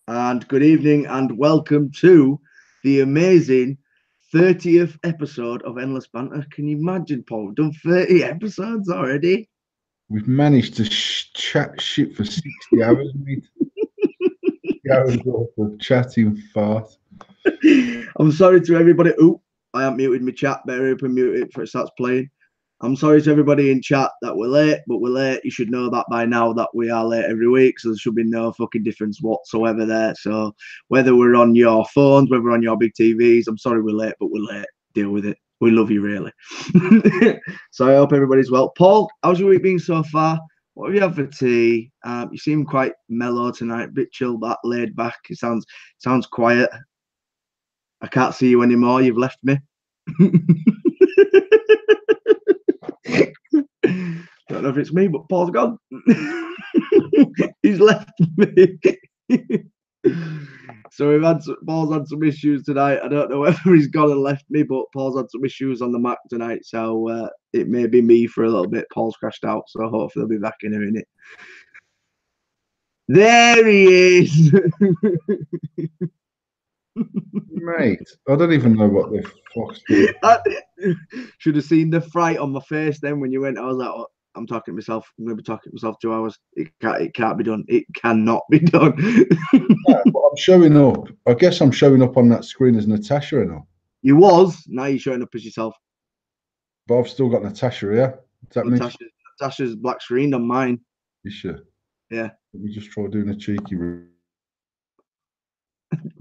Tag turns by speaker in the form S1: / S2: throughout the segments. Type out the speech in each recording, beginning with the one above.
S1: and good evening, and welcome to the amazing 30th episode of Endless Banter. Can you imagine, Paul? We've done 30 episodes already.
S2: We've managed to chat shit for 60 hours, mate. 60 hours worth of chatting fart.
S1: I'm sorry to everybody. Oh, I haven't muted my chat. Better open mute it before it starts playing. I'm sorry to everybody in chat that we're late, but we're late. You should know that by now that we are late every week, so there should be no fucking difference whatsoever there. So whether we're on your phones, whether we're on your big TVs, I'm sorry we're late, but we're late. Deal with it. We love you, really. So I hope everybody's well. Paul, how's your week been so far? What have you had for tea? You seem quite mellow tonight, a bit chilled, back, laid back. It sounds quiet. I can't see you anymore. You've left me. Don't know if it's me, but Paul's gone. He's left me. So Paul's had some issues tonight. I don't know whether he's gone and left me, but Paul's had some issues on the Mac tonight. So it may be me for a little bit. Paul's crashed out, so hopefully he'll be back in a minute. There he is.
S2: Mate, I don't even know what the fuck's going on.
S1: I should have seen the fright on my face then when you went. I was like, oh, I'm talking to myself. I'm going to be talking to myself 2 hours. It can't be done. It cannot be done.
S2: Yeah, but I'm showing up. I guess I'm showing up on that screen as Natasha and all.
S1: You was. Now you're showing up as yourself.
S2: But I've still got Natasha here. Does that mean
S1: Natasha's black screened on mine.
S2: you sure?
S1: Yeah.
S2: Let me just try doing a cheeky.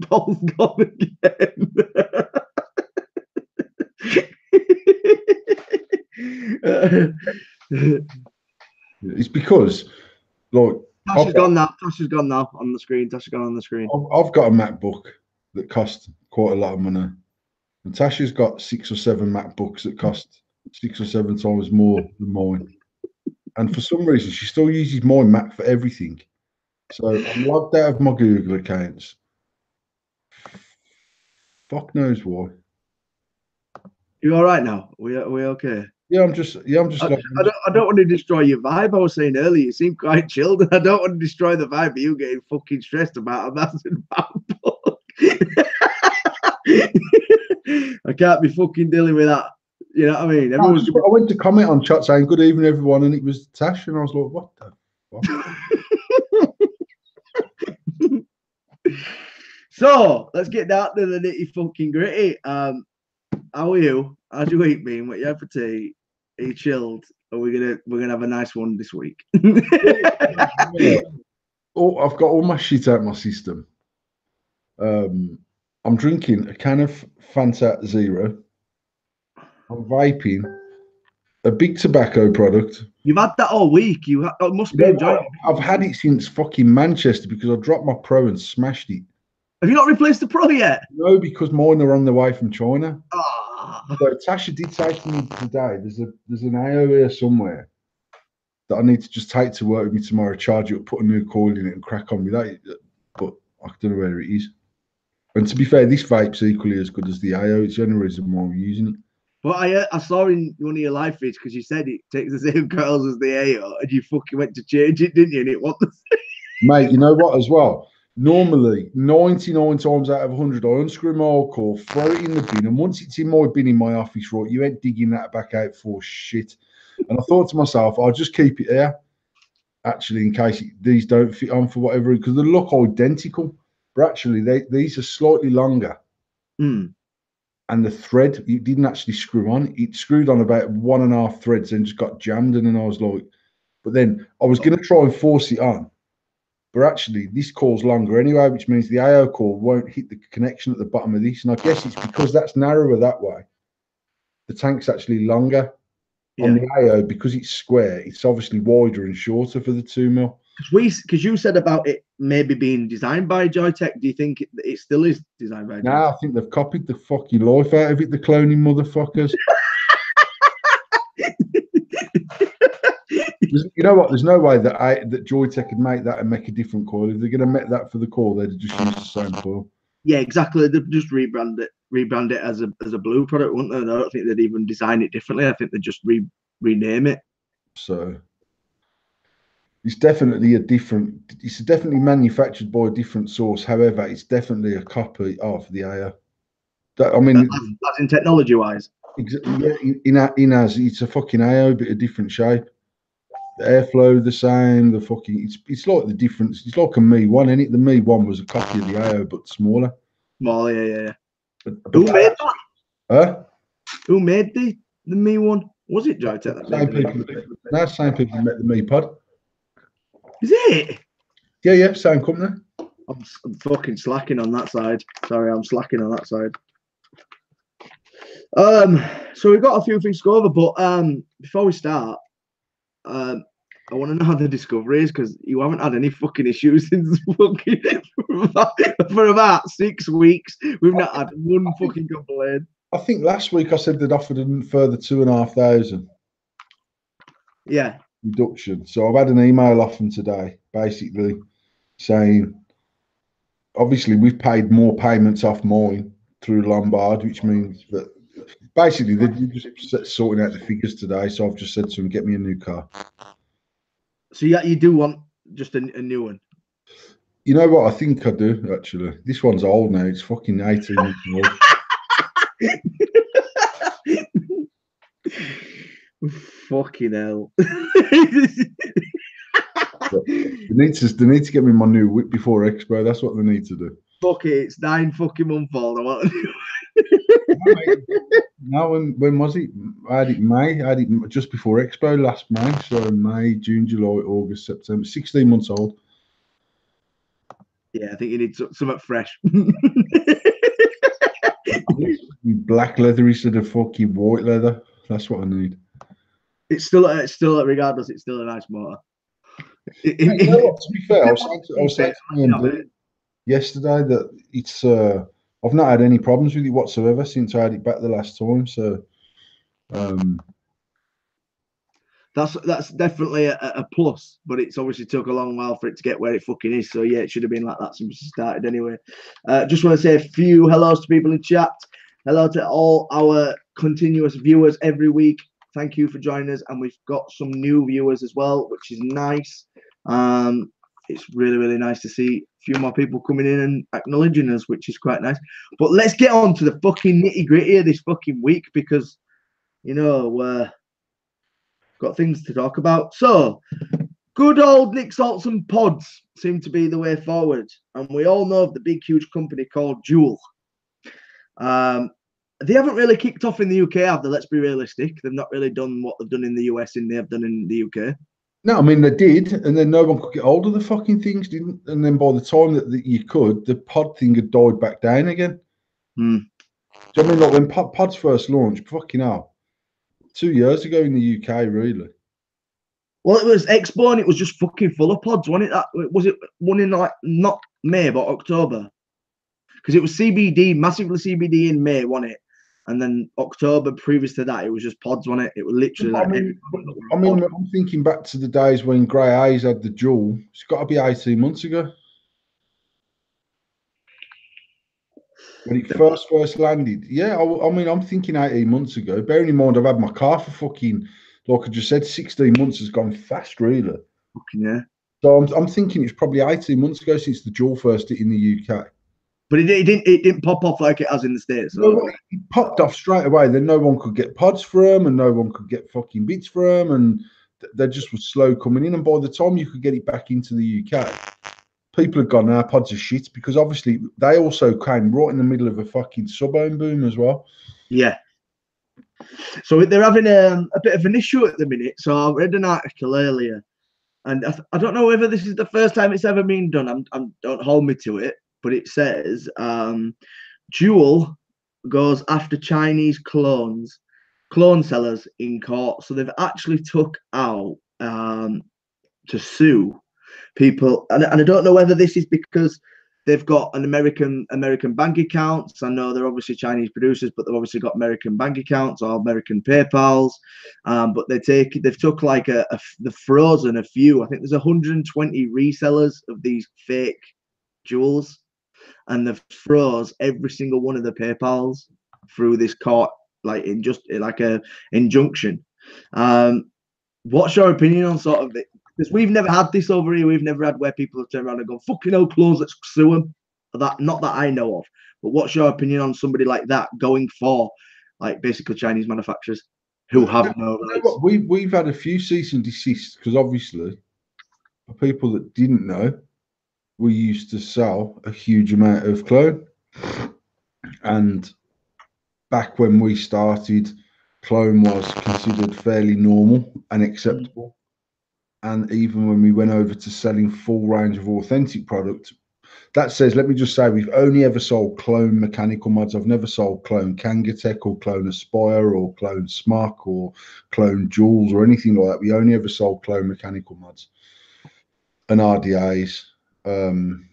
S1: Paul's gone again.
S2: It's because, like,
S1: Tasha's gone now. Tasha's gone now on the screen. Tasha's gone on the screen.
S2: I've got a MacBook that costs quite a lot of money. Natasha's got 6 or 7 MacBooks that cost 6 or 7 times more than mine. And for some reason, she still uses my Mac for everything. So I'm logged out of my Google accounts. Fuck knows why.
S1: You all right now? We okay?
S2: I'm just.
S1: I don't want to destroy your vibe. I was saying earlier, you seem quite chilled. I don't want to destroy the vibe of you getting fucking stressed about a massive MacBook. I can't be fucking dealing with that. You know what I mean?
S2: I went to comment on chat saying good evening everyone, and it was Tash, and I was like, what the fuck?
S1: So let's get down to the nitty fucking gritty. How are you? How's your week been? What you had for tea? Are you chilled? Are we're gonna have a nice one this week?
S2: Oh, I've got all my shit out of my system. I'm drinking a can of Fanta Zero. I'm vaping a big tobacco product.
S1: You've had that all week. Must be enjoying it.
S2: I've had it since fucking Manchester because I dropped my Pro and smashed it.
S1: Have you not replaced the Pro yet?
S2: No, because mine are on the way from China.
S1: Oh.
S2: So Tasha did say to me today, there's an AO here somewhere that I need to just take to work with me tomorrow, charge it up, put a new coil in it, and crack on with that. But I don't know where it is. And to be fair, this vape's equally as good as the AO. It's the only reason why I'm using it.
S1: Well, I saw in one of your live feeds because you said it takes the same curls as the AO, and you fucking went to change it, didn't you? And it wasn't the same.
S2: Mate, you know what as well? Normally, 99 times out of 100, I unscrew my old core, throw it in the bin, and once it's in my bin in my office, right, you ain't digging that back out for shit. And I thought to myself, I'll just keep it there, actually, in case these don't fit on for whatever, because they look identical, but actually, these are slightly longer. And the thread, it didn't actually screw on. It screwed on about 1.5 threads and just got jammed in, and I was like, but then I was going to try and force it on. But actually, this core's longer anyway, which means the AO core won't hit the connection at the bottom of this. And I guess it's because that's narrower that way. The tank's actually longer on the AO because it's square. It's obviously wider and shorter for the 2 mil.
S1: Because you said about it maybe being designed by Joytech. Do you think it still is designed by Joytech?
S2: Nah, I think they've copied the fucking life out of it, the cloning motherfuckers. You know what? There's no way that Joytech could make that and make a different coil. If they're going to make that for the core, they'd just use the same coil.
S1: Yeah, exactly. They'd just rebrand it as a blue product, wouldn't they? I don't think they'd even design it differently. I think they'd just rename it.
S2: So, It's definitely a different. It's definitely manufactured by a different source. However, it's definitely a copy of the AO. I mean,
S1: As in technology wise.
S2: yeah, in as it's a fucking AO, but a different shape. The airflow the same. The fucking it's like the difference. It's like a Me One, and it the Me One was a copy of the AO but smaller.
S1: Well, yeah.
S2: But
S1: Who made that?
S2: Huh?
S1: Who made the Me One? Was it Joytech that made
S2: Same
S1: the Me
S2: people.
S1: One?
S2: Now, same people met the Me Pod.
S1: Is it?
S2: Yeah, same company.
S1: I'm fucking slacking on that side. Sorry, I'm slacking on that side. So we've got a few things to go over, but before we start, I want to know how the discovery is, because you haven't had any fucking issues since fucking for about 6 weeks. We've not had one fucking complaint.
S2: I think last week I said they'd offered a further 2,500
S1: Yeah.
S2: reduction. So I've had an email off them today, basically saying, obviously we've paid more payments off mine through Lombard, which means that basically they're just sorting out the figures today. So I've just said to them, get me a new car.
S1: So yeah, you do want just a new one?
S2: You know what? I think I do, actually. This one's old now. It's fucking 18 months old.
S1: Fucking hell.
S2: They need to get me my new whip before Expo. That's what they need to do.
S1: Fuck it, it's 9 fucking months old. I want
S2: No, when was it? I had it May. I had it just before Expo last May. So May, June, July, August, September. 16 months old.
S1: Yeah, I think you need something fresh.
S2: Black leather instead of fucking white leather. That's what I need.
S1: It's still regardless, it's still a nice motor.
S2: You know what, to be fair, I was saying to MD yesterday that it's I've not had any problems with it whatsoever since I had it back the last time. So
S1: that's definitely a plus, but it's obviously took a long while for it to get where it fucking is. So yeah, it should have been like that since it started anyway. Just want to say a few hellos to people in chat. Hello to all our continuous viewers every week. Thank you for joining us, and we've got some new viewers as well, which is nice. It's really, really nice to see a few more people coming in and acknowledging us, which is quite nice. But let's get on to the fucking nitty gritty of this fucking week, because got things to talk about. So, good old Nick Saltson pods seem to be the way forward, and we all know of the big, huge company called Juul. They haven't really kicked off in the UK, have they? Let's be realistic. They've not really done what they've done in the US and they've done in the UK.
S2: No, I mean they did, and then no one could get hold of the fucking things, didn't? And then by the time that you could, the pod thing had died back down again. Do you know what I mean, like when pods first launched? Fucking hell, 2 years ago in the UK, really.
S1: Well, it was Expo, and it was just fucking full of pods, wasn't it? Was it one in like not May but October? Because it was CBD, massively CBD in May, wasn't it? And then October previous to that, it was just pods, wasn't it? It was literally like.
S2: I mean, I'm thinking back to the days when Grey Hayes had the Juul. It's got to be 18 months ago. When it first landed. Yeah, I mean, I'm thinking 18 months ago. Bearing in mind, I've had my car for fucking, like I just said, 16 months has gone fast, really.
S1: Yeah.
S2: So I'm thinking it's probably 18 months ago since the Juul first hit in the UK.
S1: But it didn't pop off like it has in the States. So.
S2: No, it popped off straight away. Then no one could get pods for them, and no one could get fucking bits for them, and they just were slow coming in. And by the time you could get it back into the UK, people had gone, our pods are shit, because obviously they also came right in the middle of a fucking sub-ohm boom as well.
S1: Yeah. So they're having a bit of an issue at the minute. So I read an article earlier, and I don't know whether this is the first time it's ever been done. Don't hold me to it, but it says Juul goes after Chinese clone sellers in court. So they've actually took out to sue people, and I don't know whether this is because they've got an American bank accounts. I know they're obviously Chinese producers, but they've obviously got American bank accounts or American PayPals. But they've took like the frozen a few. I think there's 120 resellers of these fake Juuls, and they've froze every single one of the PayPals through this court, like in just like a injunction. What's your opinion on sort of Because we've never had this over here. We've never had where people have turned around and gone, fucking hell, clones, let's sue them. That, not that I know of. But what's your opinion on somebody like that going for, like, basically Chinese manufacturers who have no rights?
S2: We've had a few cease and desists because obviously, for people that didn't know, we used to sell a huge amount of clone. And back when we started, clone was considered fairly normal and acceptable. And even when we went over to selling full range of authentic product, that says, let me just say, we've only ever sold clone mechanical mods. I've never sold clone Kangatech or clone Aspire or clone Smock or clone Jules or anything like that. We only ever sold clone mechanical mods and RDAs. I'm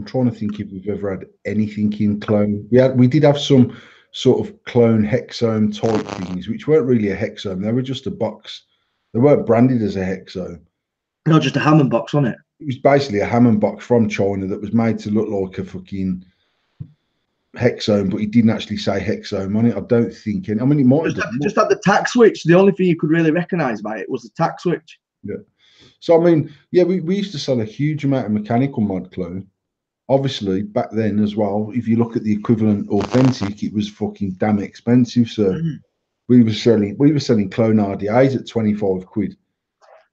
S2: trying to think if we've ever had anything in clone. We did have some sort of clone hexome type things, which weren't really a hexome. They were just a box. They weren't branded as a hexome.
S1: Not just a Hammond box on it.
S2: It was basically a Hammond box from China that was made to look like a fucking hexome, but it didn't actually say hexome on it. I don't think. I mean, it might
S1: just had the tack switch. The only thing you could really recognise by it was the tack switch.
S2: Yeah. So I mean, yeah, we used to sell a huge amount of mechanical mod clone. Obviously, back then as well, if you look at the equivalent authentic, it was fucking damn expensive. So we were selling clone RDAs at 25 quid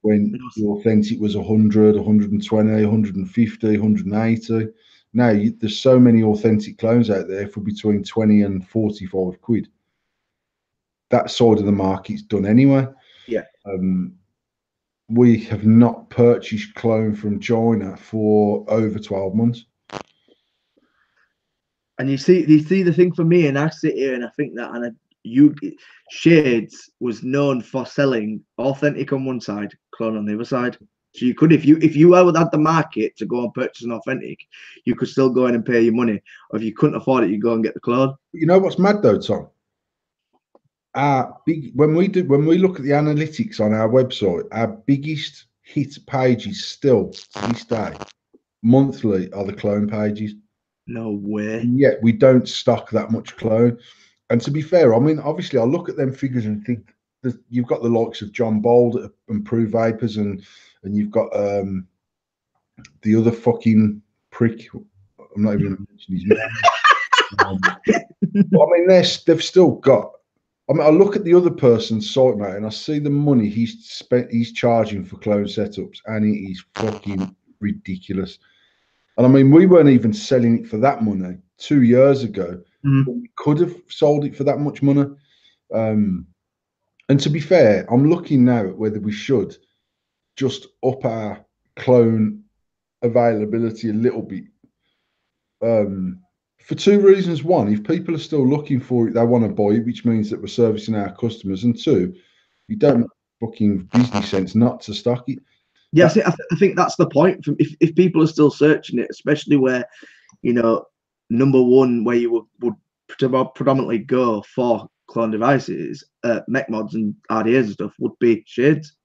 S2: when the authentic was 100, 120, 150, 180. Now there's so many authentic clones out there for between 20 and 45 quid. That side of the market's done anyway.
S1: Yeah.
S2: We have not purchased clone from China for over 12 months.
S1: And you see the thing for me, and I sit here and I think that, and Shades was known for selling authentic on one side, clone on the other side. So you could, if you had the market to go and purchase an authentic, you could still go in and pay your money. Or if you couldn't afford it, you go and get the clone.
S2: You know what's mad though, Tom? When we look at the analytics on our website, our biggest hit pages still to this day, monthly, are the clone pages.
S1: No way.
S2: And yet we don't stock that much clone. And to be fair, I mean, obviously, I look at them figures and think that you've got the likes of John Bold and Prue Vapors, and you've got the other fucking prick. I'm not even going to mention his name. But I mean, they've still got. I mean, I look at the other person's site, mate, and I see the money he's charging for clone setups, and it is fucking ridiculous. And I mean, we weren't even selling it for that money 2 years ago. But we could have sold it for that much money. And to be fair, I'm looking now at whether we should just up our clone availability a little bit. For two reasons. One, if people are still looking for it, they want to buy it, which means that we're servicing our customers. And two, you don't make fucking business sense not to stock it.
S1: Yeah, I think that's the point. If people are still searching it, especially where, you know, number one, where you would predominantly go for clone devices, mech mods and RDAs and stuff, would be Shades.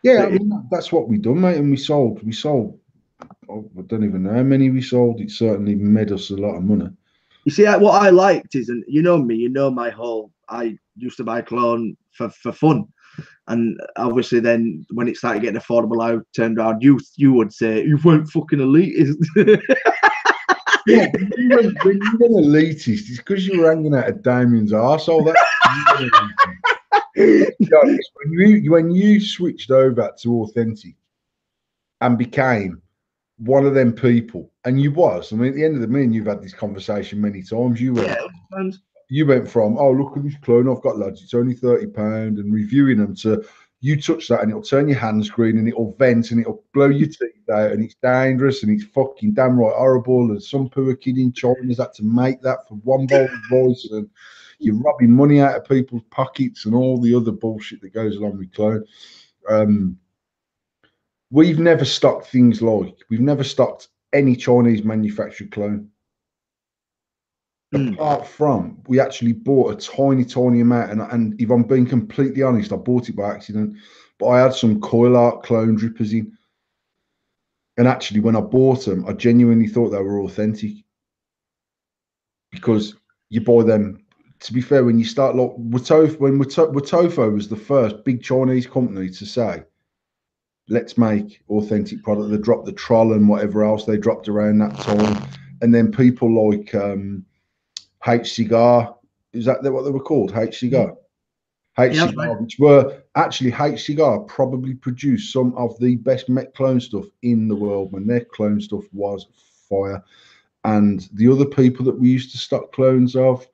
S2: Yeah, I mean, that's what we done, mate. And we sold. Oh, I don't even know how many we sold. It certainly made us a lot of money.
S1: You see, what I liked is, and you know me, you know my whole. I used to buy clone for fun. And obviously, then when it started getting affordable, I turned around. You would say you weren't fucking elitist.
S2: Yeah, when you went elitist, it's because you were hanging out of Damien's arsehole. When you switched over to authentic and became one of them people, and you was. I mean, at the end of the day, you've had this conversation many times. You went from, oh, look at this clone I've got, lads, it's only £30, and reviewing them, to you touch that and it'll turn your hand screen and it'll vent and it'll blow your teeth out and it's dangerous and it's fucking damn right horrible, and some poor kid in China's had to make that for one volt of voice, and you're robbing money out of people's pockets and all the other bullshit that goes along with clone. We've never stocked things like, we've never stocked any Chinese manufactured clone. Apart from, we actually bought a tiny amount, and if I'm being completely honest, I bought it by accident, but I had some coil art clone drippers in, and actually when I bought them, I genuinely thought they were authentic, because you buy them. To be fair, when you start, like Watofo was the first big Chinese company to say let's make authentic product. They dropped the troll and whatever else they dropped around that time. And then people like H Cigar, is that what they were called? H Cigar? H
S1: Yeah, that's right.
S2: Cigar, which were actually H Cigar probably produced some of the best Met clone stuff in the world when their clone stuff was fire. And the other people that we used to stock clones of,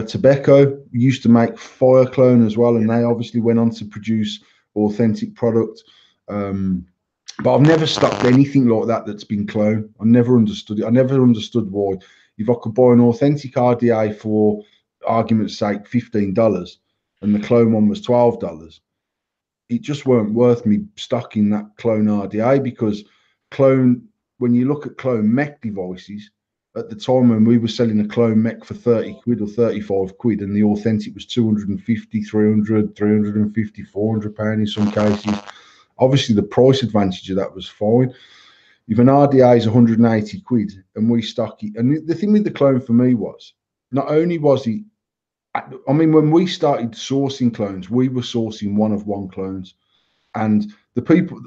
S2: Tobacco used to make fire clone as well, and they obviously went on to produce authentic product. But I've never stocked anything like that that's been cloned. I never understood it. I never understood why. If I could buy an authentic RDA for argument's sake $15 and the clone one was $12, it just weren't worth me stocking that clone RDA, because clone, when you look at clone mech devices, at the time when we were selling a clone mech for 30 quid or 35 quid and the authentic was 250, 300, 350, 400 pound in some cases, obviously the price advantage of that was fine. If an RDA is 180 quid and we stock it, and the thing with the clone for me was, not only was he, I mean, when we started sourcing clones, we were sourcing one of one clones, and the people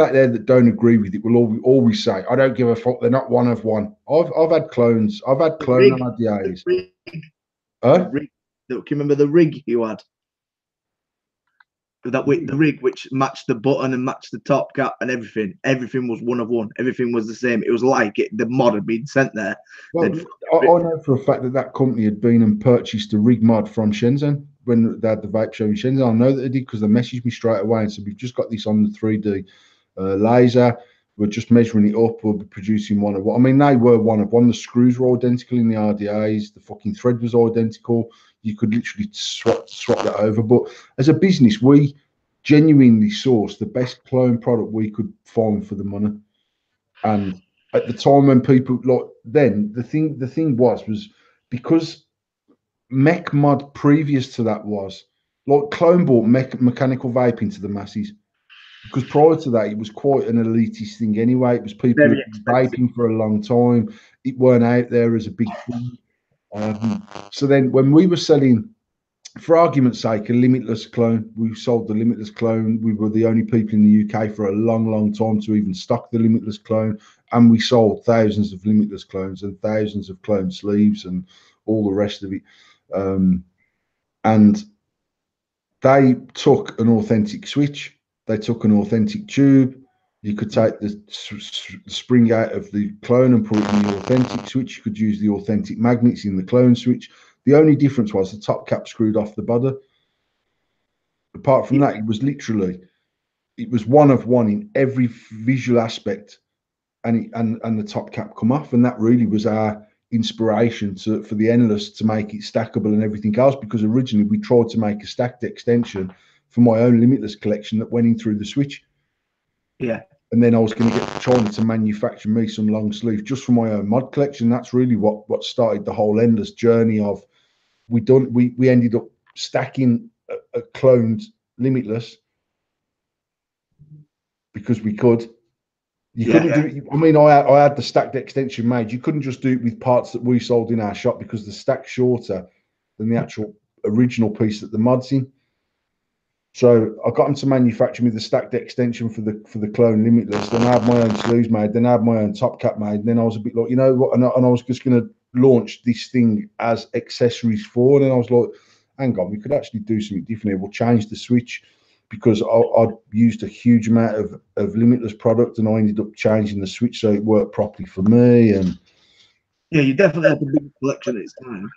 S2: out there that don't agree with it will always say, "I don't give a fuck. They're not one of one." I've had clones. I've had clone RDAs.
S1: The rig. Can you remember the rig you had? The rig which matched the button and matched the top cap and everything. Everything was one of one. Everything was the same. It was like the mod had been sent there.
S2: Well, I know for a fact that that company had been and purchased a rig mod from Shenzhen when they had the vape show in Shenzhen. I know that they did because they messaged me straight away and said, "We've just got this on the 3D laser. We're just measuring it up. We'll be producing one of one." I mean, they were one of one. The screws were identical in the RDAs. The fucking thread was identical. You could literally swap that over. But as a business, we genuinely sourced the best clone product we could find for the money. And at the time when people like then the thing was because mech mod previous to that was like clone bought mechanical vaping to the masses, because prior to that it was quite an elitist thing anyway. It was people who vaping for a long time. It weren't out there as a big thing. So then when we were selling, for argument's sake, a limitless clone, we sold the limitless clone. We were the only people in the UK for a long time to even stock the limitless clone, and we sold thousands of limitless clones and thousands of clone sleeves and all the rest of it. And they took an authentic switch, they took an authentic tube. You could take the spring out of the clone and put it in the authentic switch. You could use the authentic magnets in the clone switch. The only difference was the top cap screwed off the body. Apart from that, it was one of one in every visual aspect, and the top cap come off, and that really was our inspiration for the endless to make it stackable and everything else. Because originally we tried to make a stacked extension for my own limitless collection that went in through the switch.
S1: Yeah.
S2: And then I was going to get China to manufacture me some long sleeve just for my own mod collection. That's really what started the whole endless journey of we ended up stacking a cloned limitless because we could. You couldn't do it. I mean, I had the stacked extension made. You couldn't just do it with parts that we sold in our shop because the stack's shorter than the actual original piece that the mod's in. So I got them to manufacture me the stacked extension for the clone limitless. Then I had my own sleeves made. Then I had my own top cap made. And then I was a bit like, you know what? And I was just going to launch this thing as accessories for. And then I was like, hang on, we could actually do something different. We'll change the switch, because I'd used a huge amount of limitless product, and I ended up changing the switch so it worked properly for me. And
S1: yeah, you definitely had a big collection at its time,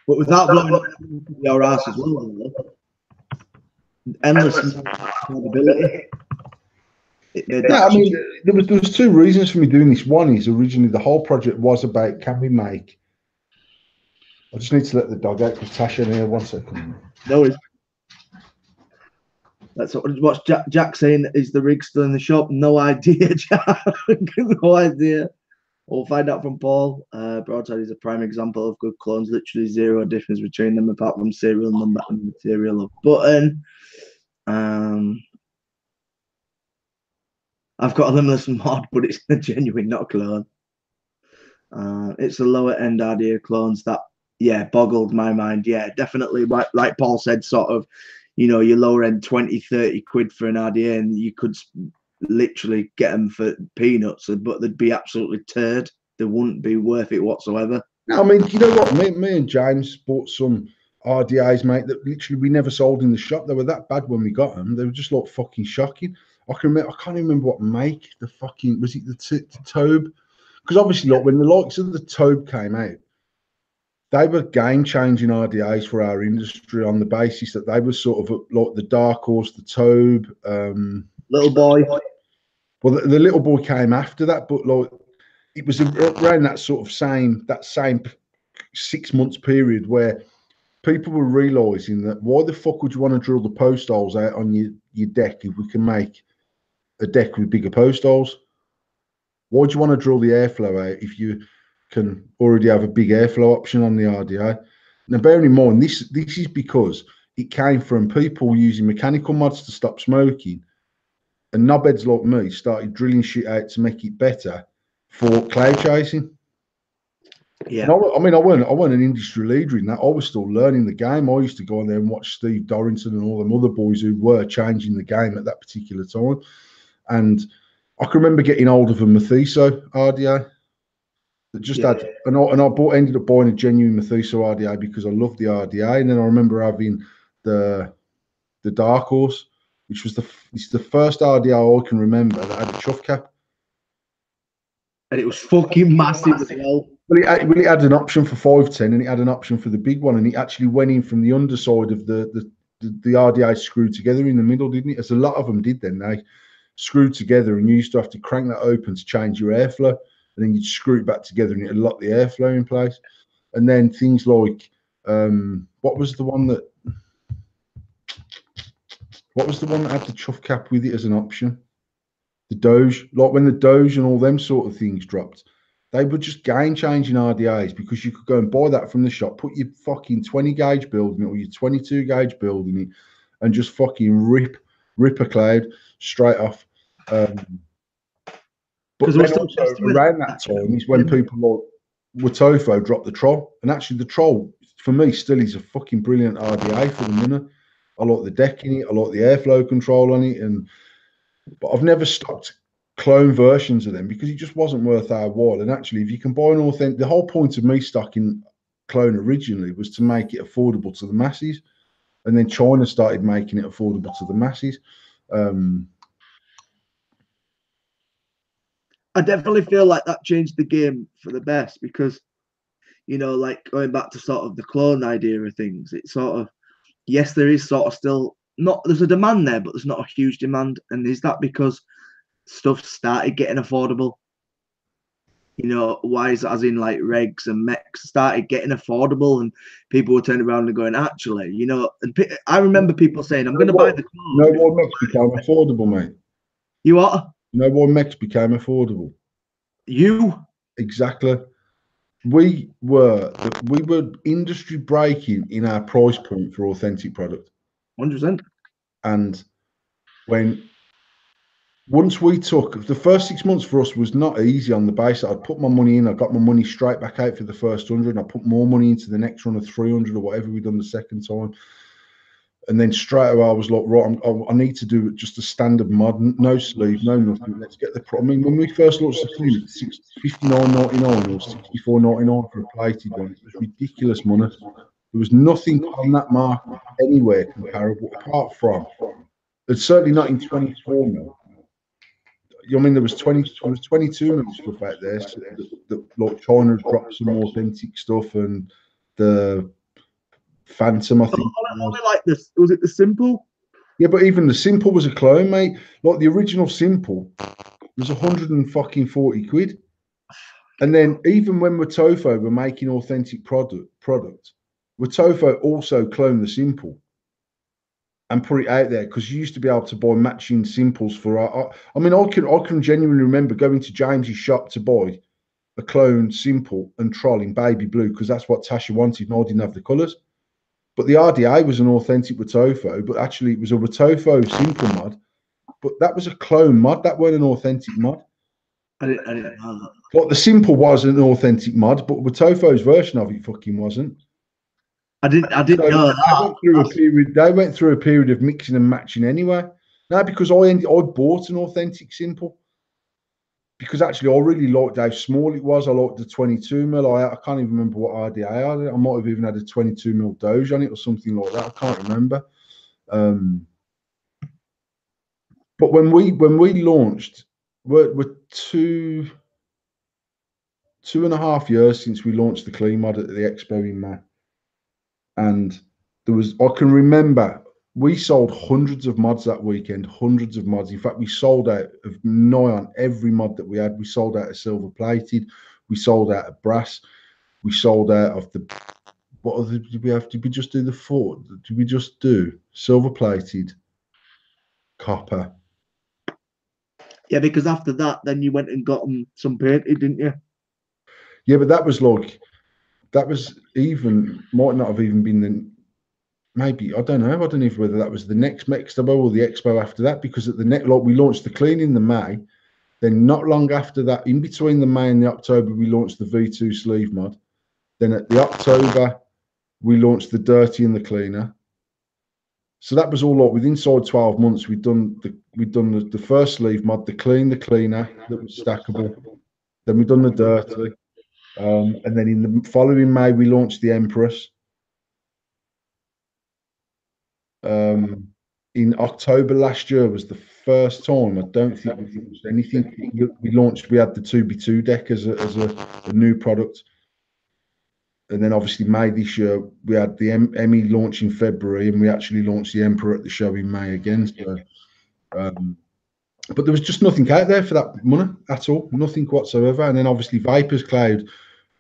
S1: but without blowing up your ass as well. Endless affordability.
S2: Yeah, I mean, there was two reasons for me doing this. One is originally the whole project was about, can we make? I just need to let the dog out because Tasha in here. 1 second.
S1: No worries. That's what's Jack saying. Is the rig still in the shop? No idea, Jack. No idea. We'll find out from Paul. Broadside is a prime example of good clones. Literally zero difference between them apart from serial number and material of button. I've got a limitless mod, but it's a genuine, not a clone. It's the lower end idea clones that, boggled my mind. Yeah, definitely. Like Paul said, sort of, you know, your lower end 20, 30 quid for an RDA, and you could literally get them for peanuts, but they'd be absolutely turd. They wouldn't be worth it whatsoever.
S2: No, I mean, you know what? Me and James bought some RDAs, mate, that literally we never sold in the shop. They were that bad when we got them. They were just like fucking shocking. I can't remember what make the fucking, was it the Tobe? Because obviously, like, when the likes of the Tobe came out, they were game-changing RDAs for our industry on the basis that they were sort of like the dark horse, the Tobe.
S1: Little boy.
S2: Well, the little boy came after that, but like it was around that sort of same 6 months period where people were realising that why the fuck would you want to drill the post holes out on your deck if we can make a deck with bigger post holes? Why do you want to drill the airflow out if you can already have a big airflow option on the RDA? Now, bearing in mind, this is because it came from people using mechanical mods to stop smoking, and knobheads like me started drilling shit out to make it better for cloud chasing.
S1: Yeah.
S2: And I mean, I weren't an industry leader in that. I was still learning the game. I used to go on there and watch Steve Dorrington and all them other boys who were changing the game at that particular time. And I can remember getting hold of a Mathiso RDA that just had, and I ended up buying a genuine Mathiso RDA because I loved the RDA. And then I remember having the Dark Horse, which was the first RDA I can remember that had a chuff cap.
S1: And it was fucking massive as well.
S2: Well, it had an option for 510 and it had an option for the big one, and it actually went in from the underside of the RDA screwed together in the middle, didn't it? As a lot of them did then. They screwed together and you used to have to crank that open to change your airflow, and then you'd screw it back together and it'd lock the airflow in place. And then things like, what was the one that had the chuff cap with it as an option? The Doge, like when the Doge and all them sort of things dropped, they were just game-changing RDAs because you could go and buy that from the shop, put your fucking 20 gauge build in it or your 22 gauge build in it, and just fucking rip a cloud straight off. But then also around that time is when people like Watofo dropped the Troll, and actually the Troll for me still is a fucking brilliant RDA for the minute. I like the deck in it, I like the airflow control on it, but I've never stocked clone versions of them because it just wasn't worth our while. And actually, if you can buy an authentic, the whole point of me stocking clone originally was to make it affordable to the masses, and then China started making it affordable to the masses.
S1: I definitely feel like that changed the game for the best because, you know, like going back to sort of the clone idea of things, it's sort of, yes, there is sort of still not, there's a demand there, but there's not a huge demand. And is that because stuff started getting affordable? You know, why is as in like regs and mechs started getting affordable, and people were turning around and going, actually, you know, and I remember people saying, I'm going to buy the clone.
S2: No more mechs became affordable, mate.
S1: You what?
S2: No more mechs became affordable.
S1: You?
S2: Exactly. We were industry breaking in our price point for authentic product.
S1: 100%.
S2: And once we took the first 6 months for us was not easy on the base. I'd put my money in, I got my money straight back out for the first 100, and I put more money into the next run of 300 or whatever we'd done the second time. And then straight away I was like, right, I need to do just a standard mod, no sleeve, no nothing. Let's get the I mean, when we first launched the thing, it was $59.99 or $64.99 for a plated one. It was ridiculous money. There was nothing on that market anywhere comparable, apart from, it's certainly not in 24 mil. I mean, there was 22 mil stuff out there that like China dropped some authentic stuff, and the Phantom, I think.
S1: Only like this. Was it the Simple?
S2: Yeah, but even the Simple was a clone, mate. Like the original Simple was 140 quid. And then even when Watofo were making authentic product, Watofo also cloned the Simple and put it out there because you used to be able to buy matching Simples for I mean, I can genuinely remember going to James's shop to buy a clone Simple and Troll in baby blue because that's what Tasha wanted, and I didn't have the colours. But the RDA was an authentic Watofo, but actually it was a Watofo Simple mod. But that was a clone mod. That weren't an authentic mod.
S1: I didn't know that.
S2: Like the Simple was an authentic mod, but Watofo's version of it fucking wasn't.
S1: I didn't
S2: So
S1: know
S2: they
S1: that.
S2: went through a period. They went through a period of mixing and matching anyway. No, because I bought an authentic simple because actually I really liked how small it was. I liked the 22 mil. I can't even remember what RDA I had. I might have even had a 22 mil Doge on it or something like that. I can't remember. But when we launched, we're 2.5 years since we launched the clean mod at the expo in May, and I can remember we sold hundreds of mods that weekend, hundreds of mods. In fact, we sold out of nigh on every mod that we had. We sold out of silver plated, we sold out of brass, we sold out of the what other did we have? Did we just do the four? Did we just do silver plated, copper?
S1: Yeah, because after that, then you went and got them some painted, didn't you?
S2: Yeah, but that was even might not have even been the maybe I don't know. I don't know whether that was the next Expo or the Expo after that, because at the next we launched the clean in the May. Then not long after that, in between the May and the October, we launched the V2 sleeve mod. Then at the October, we launched the dirty and the cleaner. So that was all like within 12 months. We'd done the first sleeve mod, the cleaner that was stackable. Then we'd done the dirty, and then in the following May we launched the Empress. In October last year was the first time I don't think we launched anything. We launched. We had the 2B2 deck as a new product, and then obviously May this year we had the Emmy launch in February, and we actually launched the Emperor at the show in May again. So, but there was just nothing out there for that money at all, nothing whatsoever. And then obviously Vapors Cloud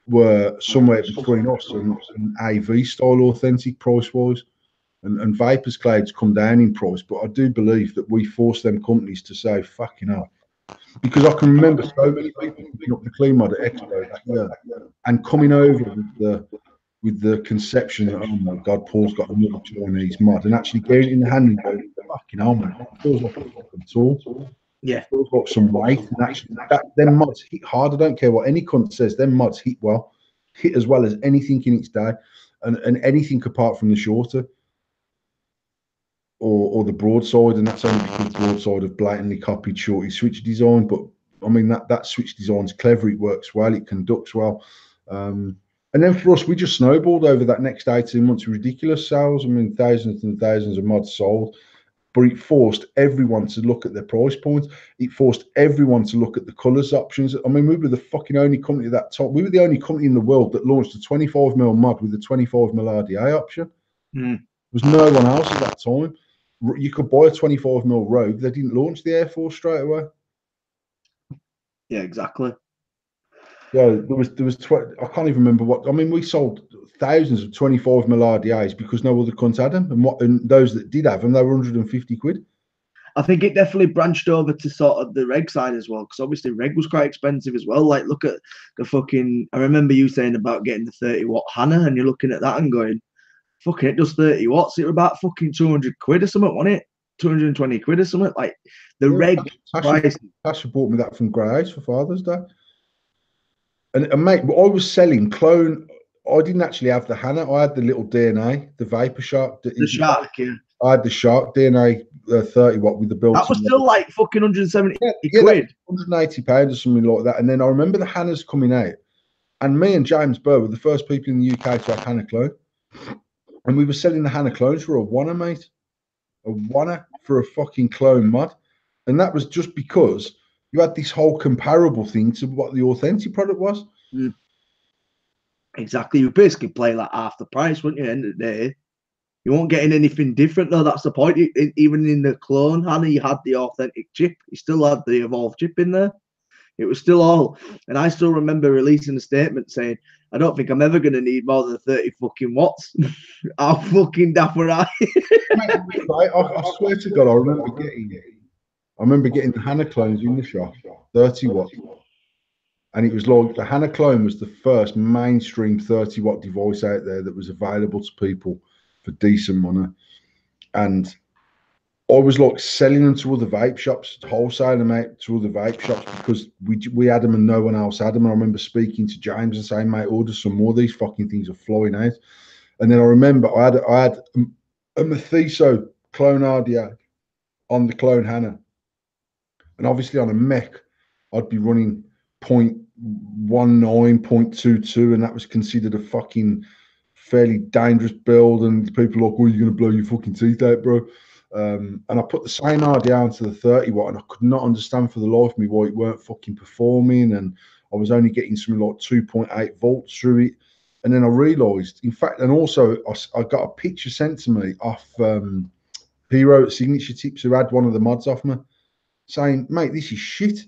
S2: were somewhere between us and AV style authentic price wise. And Vapors Cloud's come down in price, but I do believe that we forced them companies to say, fucking hell. Because I can remember so many people picking up the clean mod at Expo that year and coming over with the conception that, oh my God, Paul's got another Chinese mod, and actually getting it in the hand and going, fucking hell, man, it feels like a fucking tool.
S1: Yeah.
S2: It feels like some weight. And actually, them mods hit hard. I don't care what any cunt says, them mods hit well, hit as well as anything in its day, and anything apart from the shorter. Or the broadside, and that's only because broadside have blatantly copied Shorty switch design. But I mean that switch design's clever. It works well. It conducts well. And then for us, we just snowballed over that next 18 months. Ridiculous sales. I mean, thousands and thousands of mods sold. But it forced everyone to look at their price points. It forced everyone to look at the colours options. I mean, we were the fucking only company at that time. We were the only company in the world that launched a 25mm mod with a 25mm RDA option. There was no one else at that time. You could buy a 25mm Rogue. They didn't launch the Air Force straight away.
S1: Yeah, exactly.
S2: Yeah, there was I can't even remember what. I mean, we sold thousands of 25mm RDAs because no other cunts had them, and those that did have them, they were 150 quid.
S1: I think it definitely branched over to sort of the reg side as well, because obviously reg was quite expensive as well. Like, look at the fucking. I remember you saying about getting the 30-watt Hannah, and you're looking at that and going, fucking, it does 30 watts. It was about fucking 200 quid or something, wasn't it? 220 quid or something. Like the reg price.
S2: Tasha bought me that from Grace for Father's Day. And mate, I was selling clone. I didn't actually have the Hannah. I had the little DNA, the Vapor Shark.
S1: The Shark, yeah.
S2: I had the Shark DNA 30-watt with the built.
S1: That was still like fucking 170
S2: quid. £180 or something like that. And then I remember the Hannahs coming out. And me and James Burr were the first people in the UK to have Hannah clone. And we were selling the Hannah clones for a wanna, mate. A wanna for a fucking clone mod. And that was just because you had this whole comparable thing to what the authentic product was.
S1: Exactly. You basically play like half the price, wouldn't you? At the end of the day, you won't get anything different, though. That's the point. Even in the clone, Hannah, you had the authentic chip. You still had the evolved chip in there. It was still all. And I still remember releasing a statement saying, I don't think I'm ever going to need more than 30 fucking watts. How fucking daft were I?
S2: I swear to God, I remember getting the Hannah clones in the shop, 30 watt. And it was like the Hannah clone was the first mainstream 30-watt device out there that was available to people for decent money. And I was like selling them to other vape shops, wholesaling them out to other vape shops because we had them and no one else had them. And I remember speaking to James and saying, mate, order some more. These fucking things are flying out. And then I remember I had a Mathiso clone RDA on the clone Hannah. And obviously on a mech, I'd be running 0.19, 0.22, and that was considered a fucking fairly dangerous build. And people are like, oh, you're going to blow your fucking teeth out, bro. And I put the same RDA onto the 30 watt, and I could not understand for the life of me why it weren't fucking performing. And I was only getting something like 2.8 volts through it. And then I realised, in fact, and also I got a picture sent to me off Hero Signature Tips, who had one of the mods off me, saying, mate, this is shit.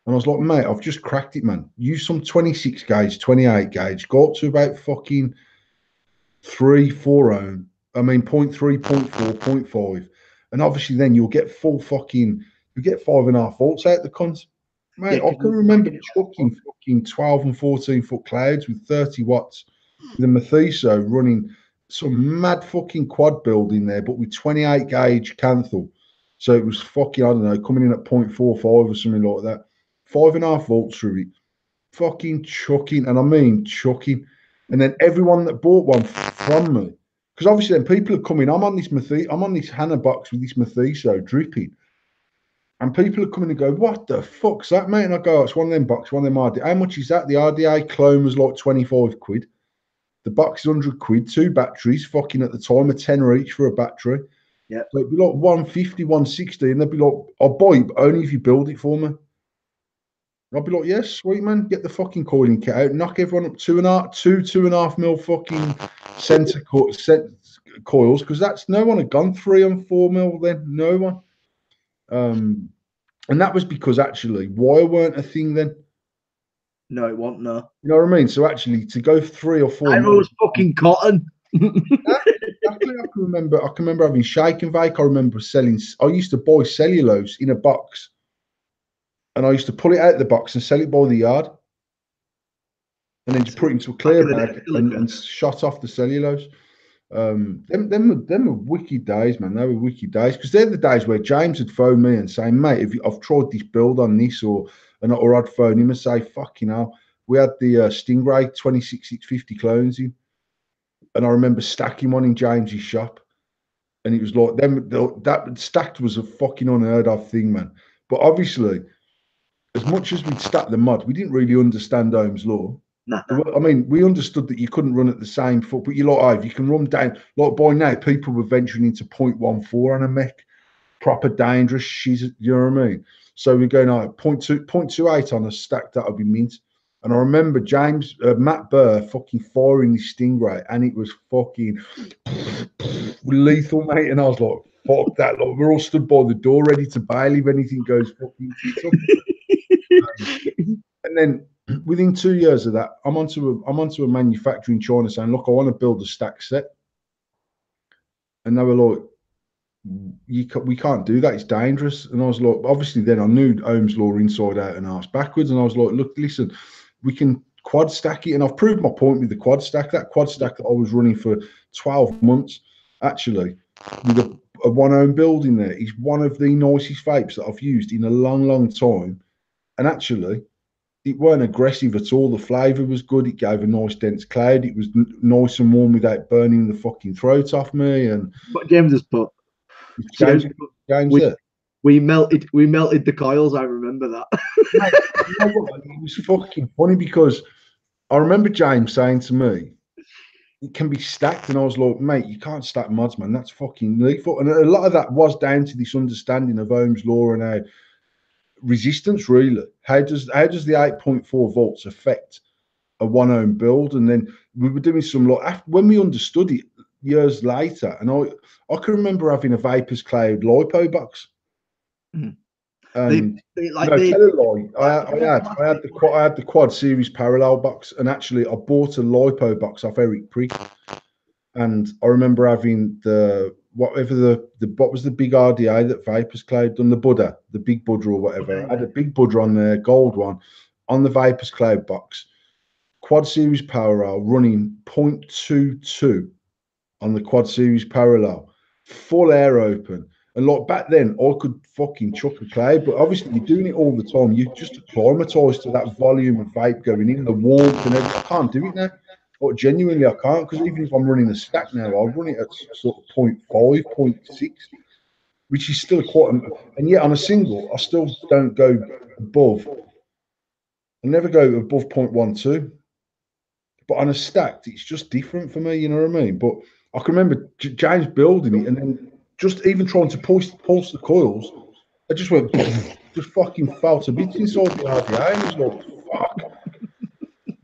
S2: And I was like, mate, I've just cracked it, man. Use some 26 gauge, 28 gauge, go up to about fucking 3, 4 ohm. I mean, 0.3, 0.4, 0.5. And obviously then you'll get full fucking, you get 5.5 volts out the cunt. Mate, I can remember chucking fucking 12 and 14 foot clouds with 30 watts with a Mathiso running some mad fucking quad build in there, but with 28 gauge Canthal. So it was fucking, I don't know, coming in at 0.45 or something like that. 5.5 volts through it. Fucking chucking, and I mean chucking. And then everyone that bought one from me, because obviously then people are coming, I'm on this Hannah box with this Mathiso dripping. And people are coming and go, what the fuck's that, mate? And I go, oh, it's one of them boxes, one of them RDA. How much is that? The RDA clone was like 25 quid. The box is 100 quid, 2 batteries, fucking at the time, a tenner each for a battery.
S1: Yeah.
S2: So it'd be like 150, 160, and they'd be like, I'll buy it, but only if you build it for me. And I'd be like, yes, sweet man, get the fucking coiling kit out, knock everyone up 2.5 mil fucking center coils, because that's no one had gone 3 and 4 mil then, no one. And that was because actually wire weren't a thing then.
S1: No, it won't. No.
S2: You know what I mean? So actually, to go 3 or 4
S1: I
S2: mil,
S1: was fucking cotton.
S2: Exactly. I can remember having shake and bake. I remember selling. I used to buy cellulose in a box, and I used to pull it out of the box and sell it by the yard, and then just put it into a clear bag and shot off the cellulose. Them were wicked days, man. They were wicked days, because they're the days where James had phoned me and say, mate, I've tried this build on this, or I'd phone him and say, fucking hell, we had the Stingray 26650 clones in, and I remember stacking one in James's shop, and it was like that stacked was a fucking unheard of thing, man. But obviously, as much as we'd stack the mod, we didn't really understand Ohm's law.
S1: Nah.
S2: I mean, we understood that you couldn't run at the same foot, but you're like, oh, if you can run down, like by now, people were venturing into 0.14 on a mech, proper dangerous. You know what I mean? So we're going, oh, 0.28 on a stack, that'll be mint. And I remember Matt Burr fucking firing the Stingray, and it was fucking lethal, mate. And I was like, fuck that. Like, we're all stood by the door ready to bail if anything goes fucking tits up. And then within 2 years of that, I'm onto a manufacturer in China saying, look, I want to build a stack set. And they were like, we can't do that, it's dangerous. And I was like, obviously then I knew Ohm's law inside out and arse backwards. And I was like, look, listen, we can quad stack it. And I've proved my point with the quad stack. That quad stack that I was running for 12 months, actually, with a 1 ohm build in there, is one of the nicest vapes that I've used in a long, long time. And actually, it weren't aggressive at all. The flavour was good. It gave a nice dense cloud. It was nice and warm without burning the fucking throat off me. And
S1: what James has put.
S2: James
S1: we melted the coils. I remember that.
S2: Mate, you know what? It was fucking funny, because I remember James saying to me, it can be stacked, and I was like, mate, you can't stack mods, man. That's fucking lethal. And a lot of that was down to this understanding of Ohm's law and how resistance, really. How does the 8.4 volts affect a 1 ohm build? And then we were doing some when we understood it years later, and I can remember having a Vapors Cloud LiPo box.
S1: Mm.
S2: And I had the quad series parallel box, and actually I bought a LiPo box off Eric Prigg, and I remember having what was the big RDA that Vapors Cloud done, the big Buddha or whatever. I had a big Buddha on there, gold one, on the Vapors Cloud box, quad series parallel, running 0.22 on the quad series parallel, full air open. And like back then, I could fucking chuck a cloud, but obviously you're doing it all the time. You're just acclimatized to that volume of vape going in, the warmth and everything. I can't do it now. But genuinely, I can't, because even if I'm running a stack now, I'll run it at sort of 0.5, 0.6, which is still quite. And yet on a single, I still don't go above. I never go above 0.12. But on a stacked, it's just different for me. You know what I mean? But I can remember James building it, and then just even trying to pulse the coils, I just went, just fucking fell to bits inside the RDA, and it was like, fuck.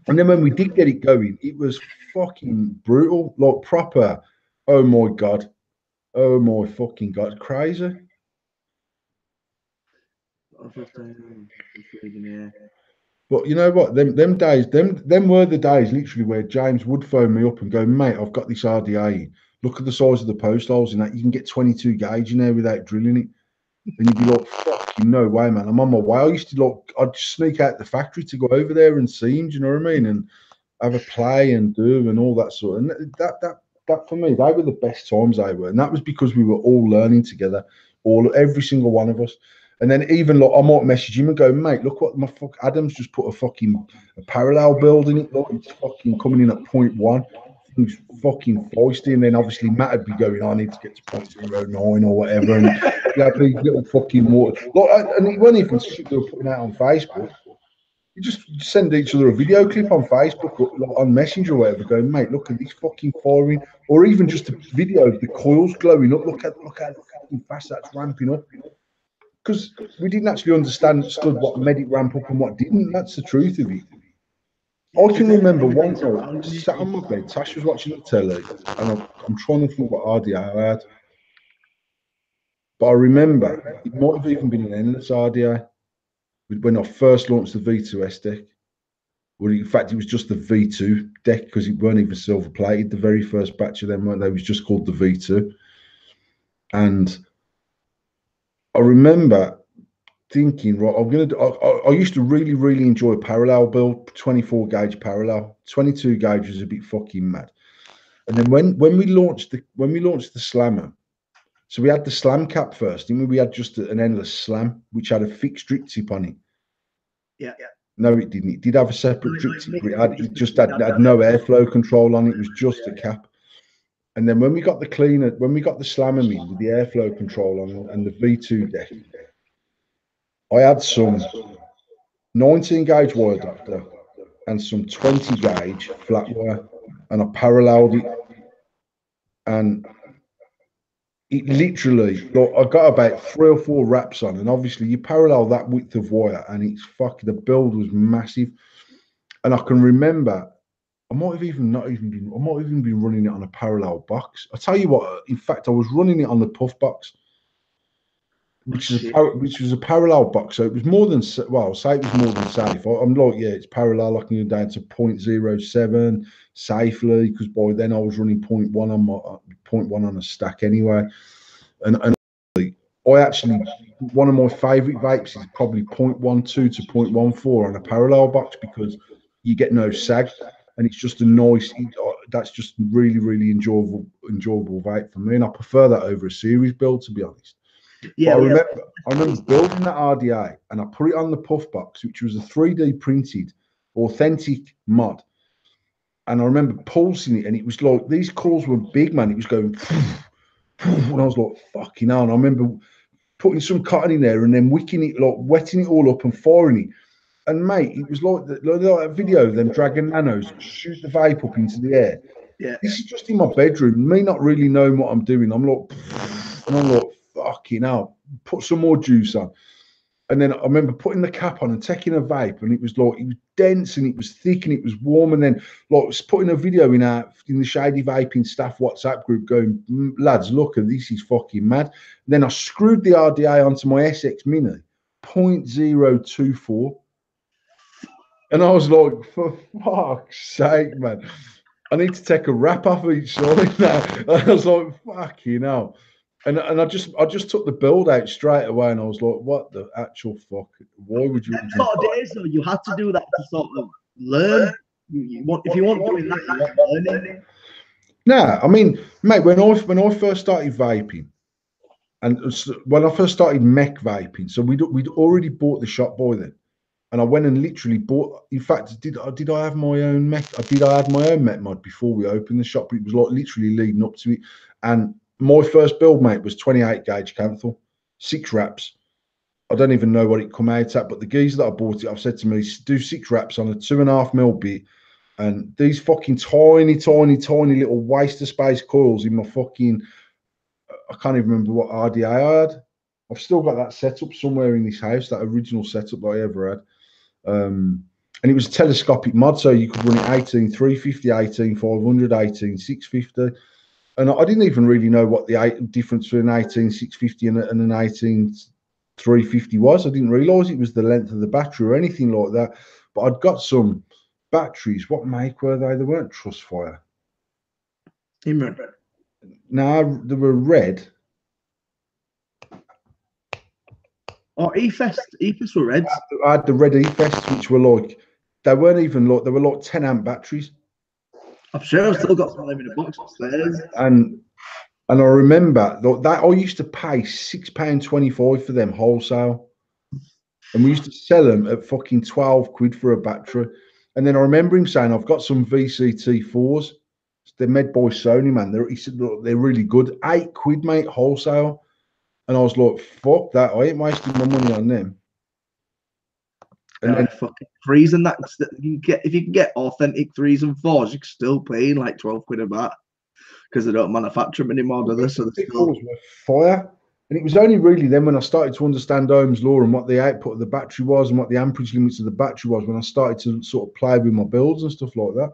S2: And then when we did get it going, it was fucking brutal, like proper. Oh my god, oh my fucking god, crazy. But you know what? Them days, them were the days literally where James would phone me up and go, mate, I've got this RDA. Look at the size of the post holes in that. You can get 22 gauge in there without drilling it. And you'd be like, fucking no way, man. I'm on my way. I used to I'd just sneak out the factory to go over there and see him, do you know what I mean? And have a play and do and all that sort. And that for me, they were the best times they were. And that was because we were all learning together, every single one of us. And then even I might message him and go, mate, look what my Adam's just put a parallel build in it. Look, it's fucking coming in at 0.1. Things fucking feisty. And then obviously Matt would be going, I need to get to 0.09 or whatever. And yeah, these little fucking water. And it wasn't even shit they were putting out on Facebook. You just send each other a video clip on Facebook or on Messenger or whatever, going, mate, look at this fucking firing, or even just a video of the coils glowing up. Look how fucking fast that's ramping up. Because we didn't actually understand what made it ramp up and what didn't. That's the truth of it. I can remember one night, I sat on my bed, Tash was watching the telly, and I'm trying to think what RDA I had. But I remember it might have even been an endless RDA when I first launched the V2S deck. Well, in fact, it was just the V2 deck because it weren't even silver plated. The very first batch of them, weren't they? It was just called the V2. And I remember thinking, right, I used to really, really enjoy a parallel build, 24 gauge parallel. 22 gauge was a bit fucking mad. And then when we launched the slammer, so we had the slam cap first, and we had just an endless slam, which had a fixed drip tip on it.
S1: Yeah.
S2: No, it didn't. It did have a separate drip tip, but it just had no airflow control on it. It was just a cap. And then when we got the slammer in with the airflow control on and the V2 deck, I had some 19 gauge wire adapter and some 20 gauge flat wire, and I paralleled it, and it literally, I got about 3 or 4 wraps on, and obviously you parallel that width of wire, and it's fucking, the build was massive. And I can remember, I might have even been running it on a parallel box. I tell you what, in fact, I was running it on the puff box, which was a parallel box. So it was more than, well, I'll say it was more than safe. I'm like, yeah, it's parallel. I can go down to 0.07 safely, because by then I was running 0.1 on my 0.1 on a stack anyway. And I actually, one of my favorite vapes is probably 0.12 to 0.14 on a parallel box, because you get no sag, and it's just a nice, that's just really, really enjoyable vape for me. And I prefer that over a series build, to be honest. Yeah, I remember building that RDA, and I put it on the puff box, which was a 3D printed authentic mod. And I remember pulsing it, and it was like, these coils were big, man. It was going, and I was like, fucking hell. And I remember putting some cotton in there and then wicking it, like wetting it all up and firing it. And mate, it was like that video of them dragging nanos, shoot the vape up into the air.
S1: Yeah.
S2: This is just in my bedroom, me not really knowing what I'm doing. I'm like, and I'm like, fucking hell, put some more juice on. And then I remember putting the cap on and taking a vape, and it was like, it was dense and it was thick and it was warm. And then like putting a video in the Shady Vaping staff WhatsApp group, going, lads, look, and this is fucking mad. And then I screwed the RDA onto my SX Mini, 0.024. And I was like, for fuck's sake, man, I need to take a wrap off each side now. And I was like, fucking hell. And I just took the build out straight away, and I was like, what the actual fuck? Why would you?
S1: Sort of days, though, you had to do that to sort of learn. If you want doing that, you want learning.
S2: Nah, I mean, mate, when I first started vaping, and when I first started mech vaping, so we'd already bought the Shop Boy then. And I went and literally bought. In fact, did I have my own mech? I had my own mech mod before we opened the shop. But it was like literally leading up to it. And my first build, mate, was 28 gauge Canthal, 6 wraps. I don't even know what it come out at, but the geezer that I bought it, I've said to me, do 6 wraps on a 2.5mm bit. And these fucking tiny little waste of space coils in my fucking, I can't even remember what RDA I had. I've still got that setup somewhere in this house, that original setup that I ever had. And it was a telescopic mod, so you could run it 18 350, 18 500, 18 650. And I didn't even really know what the difference between an 18 650 and an 18 350 was. I didn't realise it was the length of the battery or anything like that. But I'd got some batteries. What make were they? They weren't Trustfire. No, they were red.
S1: Oh, E-Fest. E-Fest were reds.
S2: I had the red E-Fest, which were like, they weren't even like, they were like 10 amp batteries.
S1: I'm sure I've still got some of them in the box upstairs.
S2: And I remember that I used to pay £6.25 for them wholesale. And we used to sell them at fucking 12 quid for a battery. And then I remember him saying, I've got some VCT4s. They're made by Sony, man. He said, look, they're really good. 8 quid, mate, wholesale. And I was like, fuck that. I ain't wasting my money on them.
S1: And then fucking 3s and that, you get, if you can get authentic 3s and 4s, you can still pay like 12 quid a bat because they don't manufacture them anymore, do they? So the
S2: 4s were fire. And it was only really then when I started to understand Ohm's law and what the output of the battery was and what the amperage limits of the battery was, when I started to sort of play with my builds and stuff like that.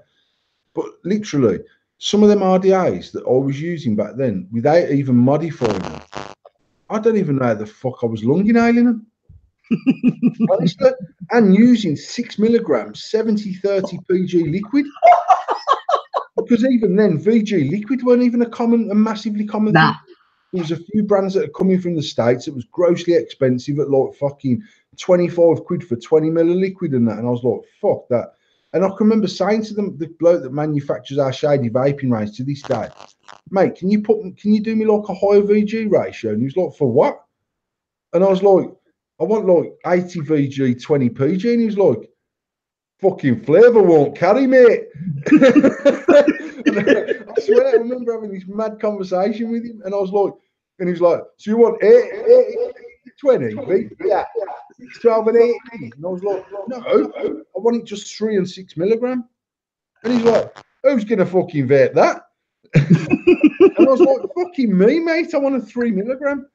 S2: But literally, some of them RDAs that I was using back then, without even modifying them, I don't even know how the fuck I was lung inhaling them. Honestly, and using 6 milligrams 70-30 PG liquid. Because even then, VG liquid weren't even a massively common thing. There was a few brands that are coming from the States. It was grossly expensive at like fucking 25 quid for 20 ml of liquid and that. And I was like, fuck that. And I can remember saying to them, the bloke that manufactures our shady vaping range to this day, mate, can you do me like a higher VG ratio? And he was like, for what? And I was like, I want like 80 VG, 20 PG. And he was like, fucking flavour won't carry, mate. I swear I remember having this mad conversation with him, and I was like, and he was like, so you want 20? Yeah, 12 and 80. And I was like, no, I want it just 3 and 6 milligram. And he's like, who's gonna fucking vape that? And I was like, fucking me, mate. I want a 3 milligram.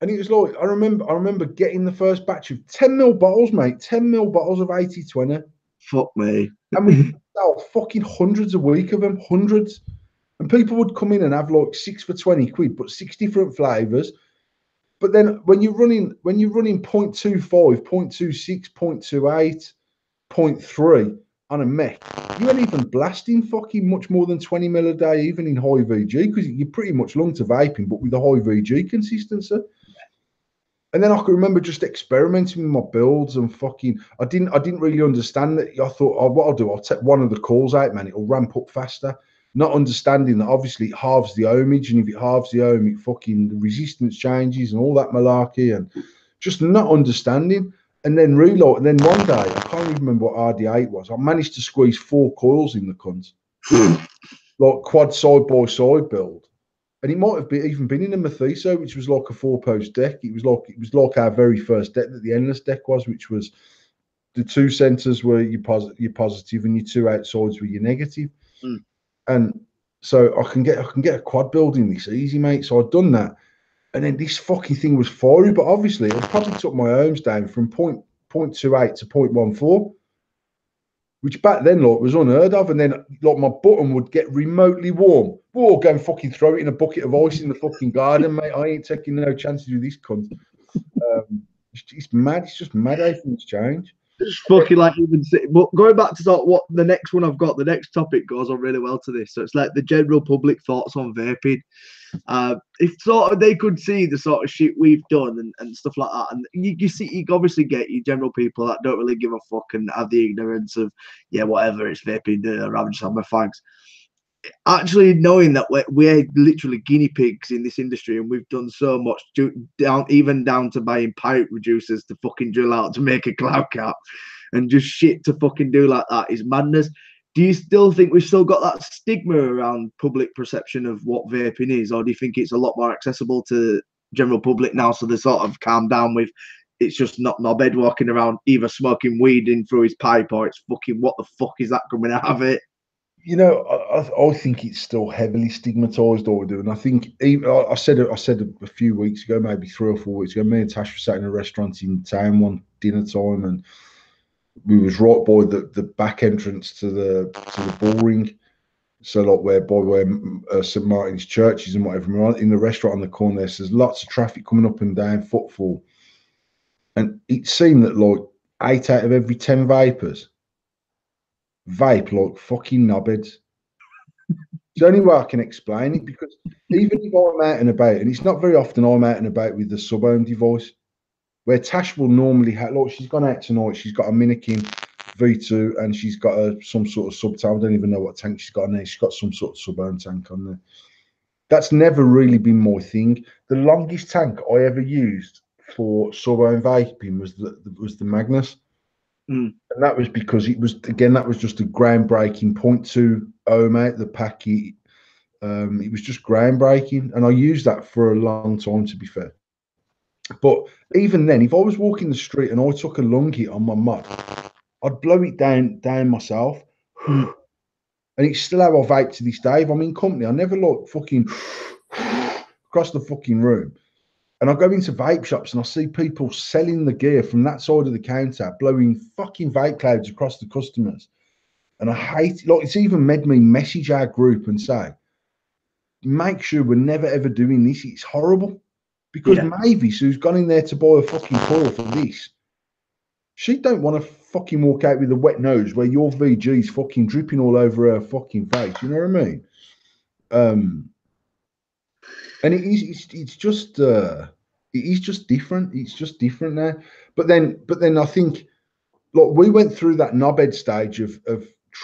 S2: And he was like, I remember getting the first batch of 10ml bottles, mate. 10ml bottles of 80-20.
S1: Fuck me.
S2: And we sell fucking hundreds a week of them, hundreds. And people would come in and have like 6 for 20 quid, but 6 different flavors. But then when you're running 0.25, 0.26, 0.28, 0.3 on a mech, you ain't even blasting fucking much more than 20 mil a day, even in high VG, because you're pretty much lung to vaping, but with a high VG consistency. And then I could remember just experimenting with my builds and fucking, I didn't really understand that. I thought, oh, what I'll do, I'll take one of the calls out, man. It'll ramp up faster. Not understanding that obviously it halves the ohmage, and if it halves the ohm, it fucking, the resistance changes and all that malarkey, and just not understanding. And then reload. And then one day, I can't even remember what RD8 was. I managed to squeeze 4 coils in the cunt, like quad side by side build. And it might have even been in a Mathiso, which was like a 4-post deck. It was like our very first deck that the Endless deck was, which was the 2 centers were your positive and your 2 outsides were your negative. And so I can get a quad building this easy, mate. So I'd done that, and then this fucking thing was fiery. But obviously, I probably took my ohms down from 0.28 to 0.14. Which back then, like, was unheard of. And then, like, my button would get remotely warm. Whoa, go and fucking throw it in a bucket of ice in the fucking garden, mate. I ain't taking no chances with this cunt. It's mad. It's just mad how things change.
S1: It's fucking like even. But going back to sort of what the next one I've got, the next topic goes on really well to this. So it's like the general public thoughts on vaping. If sort of they could see the sort of shit we've done and stuff like that, and you see, you obviously get your general people that don't really give a fuck and have the ignorance of, yeah, whatever, it's vaping, I'd rather just have my fags. actually knowing that we're literally guinea pigs in this industry, and we've done so much even down to buying pipe reducers to fucking drill out to make a cloud cap, and just shit to fucking do like that is madness. Do you still think we've still got that stigma around public perception of what vaping is, or do you think it's a lot more accessible to general public now, so they sort of calm down with it's just not knobhead walking around either smoking weed in through his pipe, or it's fucking what the fuck is that coming out of it?
S2: You know, I think it's still heavily stigmatized, all we do. And I think even, I said a few weeks ago, maybe 3 or 4 weeks ago, me and Tash were sat in a restaurant in town one dinner time, and we was right by the back entrance to the bullring. So like where St Martin's Church is and whatever. And we're in the restaurant on the corner there's lots of traffic coming up and down, footfall. And it seemed that like 8 out of every 10 vapors vape like fucking knobheads. It's the only way I can explain it, because even if I'm out and about, and it's not very often I'm out and about with the sub-ohm device, where Tash will normally have, like she's gone out tonight, she's got a Minikin V2 and she's got some sort of sub tank. I don't even know what tank she's got on there. She's got some sort of sub-ohm tank on there. That's never really been my thing. The longest tank I ever used for sub-ohm vaping was the Magnus.
S1: Mm.
S2: And that was because that was just a groundbreaking 0.2 ohm out the packet. It was just groundbreaking, and I used that for a long time, to be fair. But even then, if I was walking the street and I took a lung hit on my mud, I'd blow it down myself. And it's still how I vape to this day. If I'm in company, I never like fucking across the fucking room. And I go into vape shops and I see people selling the gear from that side of the counter, blowing fucking vape clouds across the customers. And I hate it. Like, it's even made me message our group and say, make sure we're never ever doing this. It's horrible. Because Mavis, who's gone in there to buy a fucking coil for this, she don't want to fucking walk out with a wet nose where your VG's fucking dripping all over her fucking face. You know what I mean? And it's just it is just different. It's just different now. But then I think, look, we went through that knobhead stage of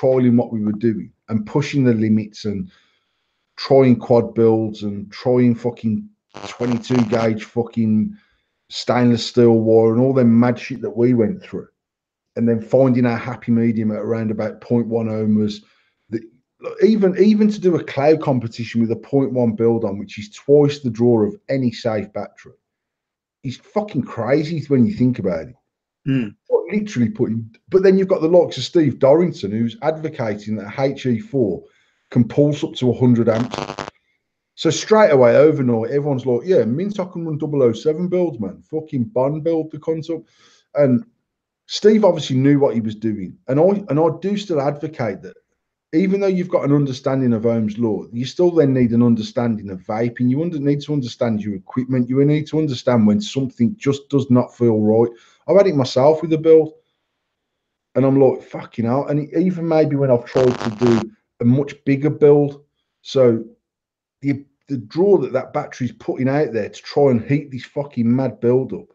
S2: trialing what we were doing and pushing the limits and trying quad builds and trying fucking 22 gauge fucking stainless steel wire and all them mad shit that we went through. And then finding our happy medium at around about 0.1 ohm was the, even to do a cloud competition with a 0.1 build on, which is twice the draw of any safe battery, is fucking crazy when you think about it. Literally putting, but then you've got the likes of Steve Dorrington, who's advocating that HE4 can pulse up to 100 amps. So straight away, overnight, everyone's like, yeah, Mint, I can run 007 builds, man. Fucking Bond build the concept. And Steve obviously knew what he was doing. And I do still advocate that even though you've got an understanding of Ohm's law, you still then need an understanding of vaping. You need to understand your equipment. You need to understand when something just does not feel right. I've had it myself with a build. And I'm like, fucking hell. And even maybe when I've tried to do a much bigger build, so the draw that battery's putting out there to try and heat this fucking mad build up,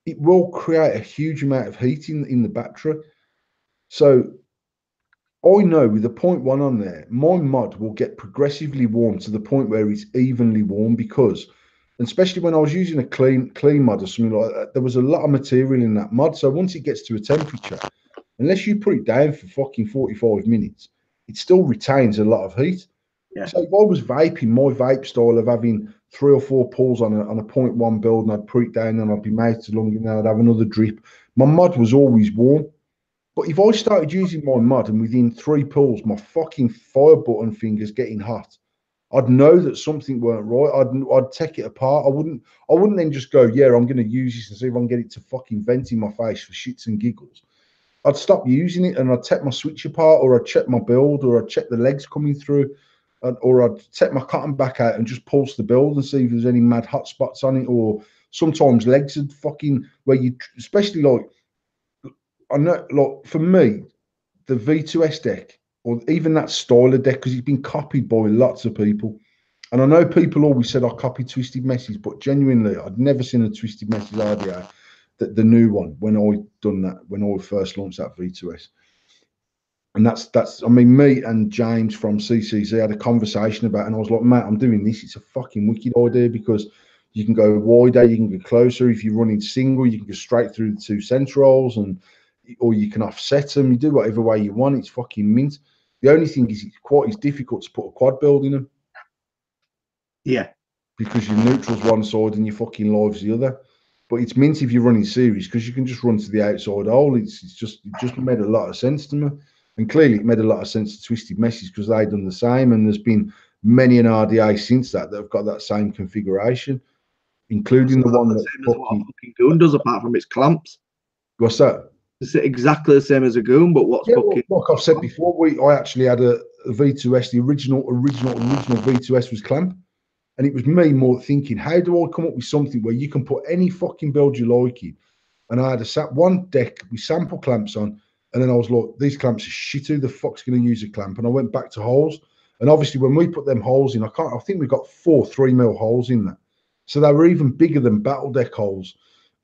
S2: it will create a huge amount of heat in the battery. So I know with the 0.1 on there, my mod will get progressively warm to the point where it's evenly warm, because, and especially when I was using a clean mod or something like that, there was a lot of material in that mod. So once it gets to a temperature, unless you put it down for fucking 45 minutes, it still retains a lot of heat.
S1: Yeah.
S2: So if I was vaping, my vape style of having 3 or 4 pulls on a 0.1 build, and I'd put it down and I'd be made to long, and then I'd have another drip, my mod was always warm. But if I started using my mod and within 3 pulls, my fucking fire button fingers getting hot, I'd know that something weren't right. I'd take it apart. I wouldn't then just go, yeah, I'm going to use this and see if I can get it to fucking vent in my face for shits and giggles. I'd stop using it and I'd take my switch apart, or I'd check my build, or I'd check the legs coming through, or I'd take my cotton back out and just pulse the build and see if there's any mad hot spots on it. Or sometimes legs would fucking, where you, especially like, I know, like for me, the V2S deck, or even that style of deck, because it's been copied by lots of people. And I know people always said I copied Twisted Message, but genuinely, I'd never seen a Twisted Message RDA, the new one, when I done that, when I first launched that V2S. And that's I mean, me and James from CCC had a conversation about it, and I was like, mate, I'm doing this. It's a fucking wicked idea because you can go wider, you can go closer. If you're running single, you can go straight through the two centrals, and or you can offset them. You do whatever way you want. It's fucking mint. The only thing is, it's difficult to put a quad build in them.
S1: Yeah.
S2: Because your neutral's one side and your fucking live's the other. But it's mint if you're running series because you can just run to the outside hole. It just made a lot of sense to me. And clearly it made a lot of sense to Twisted Message because they've done the same. And there's been many an RDA since that have got that same configuration, including the one that
S1: same as what a fucking goon does, apart from its clamps.
S2: What's that?
S1: It's exactly the same as a goon, but what's fucking
S2: like I've said before, I actually had a V2S. The original V2S was clamp. And it was me more thinking, how do I come up with something where you can put any fucking build you like in? And I had one deck with sample clamps on, and then I was like, these clamps are shit. Who the fuck's going to use a clamp? And I went back to holes. And obviously, when we put them holes in, I think we got 4 3mm holes in that. So they were even bigger than battle deck holes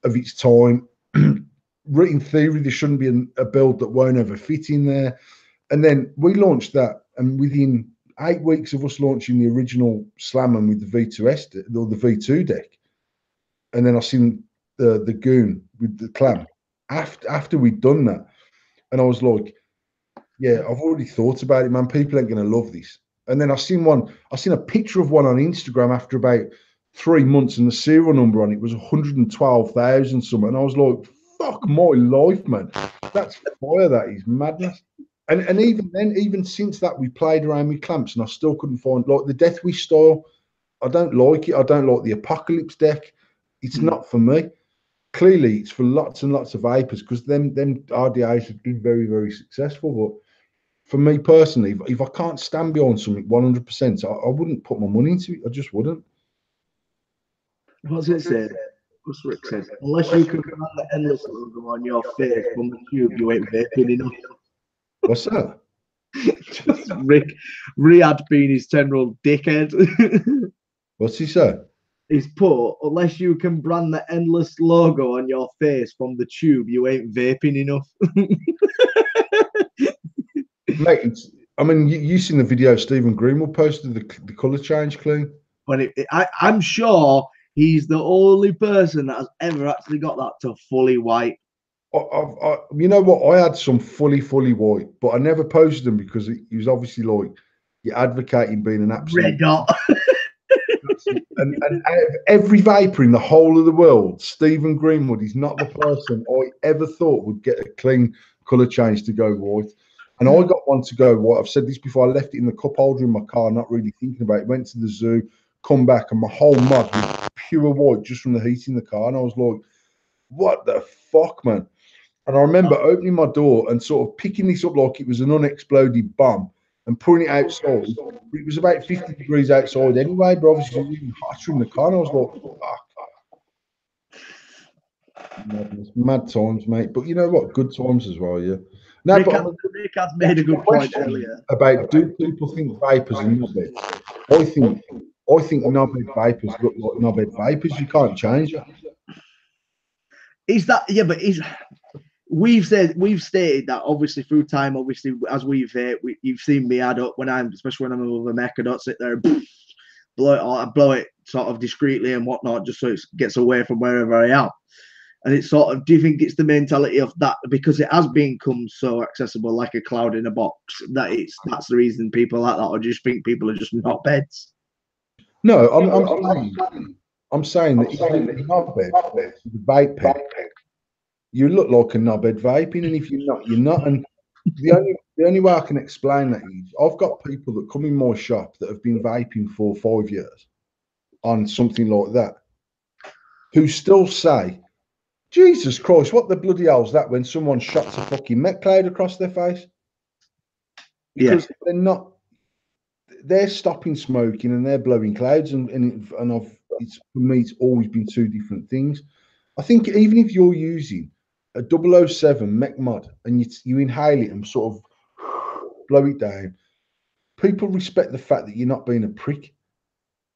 S2: of its time. In theory, there shouldn't be a build that won't ever fit in there. And then we launched that, and within 8 weeks of us launching the original Slammer with the V2S or the V2 deck, and then I seen the goon with the clamp after we'd done that, and I was like, yeah, I've already thought about it, man. People ain't gonna love this. And then I seen a picture of one on Instagram after about 3 months, and the serial number on it was 112,000 something, and I was like, fuck my life, man. That's fire. That is madness. And even then, even since that, we played around with clamps, and I still couldn't find like the Death Wish style. I don't like it. I don't like the Apocalypse deck. It's not for me. Clearly, it's for lots and lots of vapors because them RDAs have been very, very successful. But for me personally, if I can't stand behind something 100%, I wouldn't put my money into it. I just wouldn't.
S1: What's it say? What's Rick said? Unless you can run the endless logo on your face from the tube, you ain't vaping enough.
S2: What's that?
S1: Just Riyadh being his 10-year-old dickhead.
S2: What's he say?
S1: He's put, unless you can brand the endless logo on your face from the tube, you ain't vaping enough.
S2: Mate, I mean, you seen the video Stephen Greenwood posted, the colour change clean?
S1: But I'm sure he's the only person that has ever actually got that to fully white.
S2: You know what? I had some fully white, but I never posted them because he was obviously like, you're advocating being an absolute
S1: red dot.
S2: and out of every vapor in the whole of the world, Stephen Greenwood is not the person I ever thought would get a clean colour change to go white. And I got one to go white. I've said this before. I left it in the cup holder in my car, not really thinking about it. Went to the zoo, come back, and my whole mod was pure white just from the heat in the car. And I was like, what the fuck, man? And I remember opening my door and sort of picking this up like it was an unexploded bomb and putting it outside. It was about 50 degrees outside anyway, but obviously it was even hotter in the car. And I was like, fuck. Madness. Mad times, mate. But you know what? Good times as well, yeah. No,
S1: Rick has made a good point earlier
S2: about do people think vapors are knobhead? I think knobhead vapors look like knobhead vapors. You can't change it.
S1: Is that we've stated that obviously through time, obviously as you've seen me add up especially when I'm with a mech, I don't sit there and blow it sort of discreetly and whatnot just so it gets away from wherever I am. And it's sort of, do you think it's the mentality of that because it has become so accessible like a cloud in a box that's the reason people like that, or do you think people are just not beds?
S2: No, I'm saying that if you're a knobhead with a vape pen, you look like a knobhead vaping, and if you're not, you're not. And the only way I can explain that is I've got people that come in my shop that have been vaping for 5 years on something like that, who still say, Jesus Christ, what the bloody hell's that when someone shots a fucking mech cloud across their face? Because they're stopping smoking and they're blowing clouds, for me, it's always been two different things. I think even if you're using a 007 mech mod and you inhale it and sort of blow it down, people respect the fact that you're not being a prick.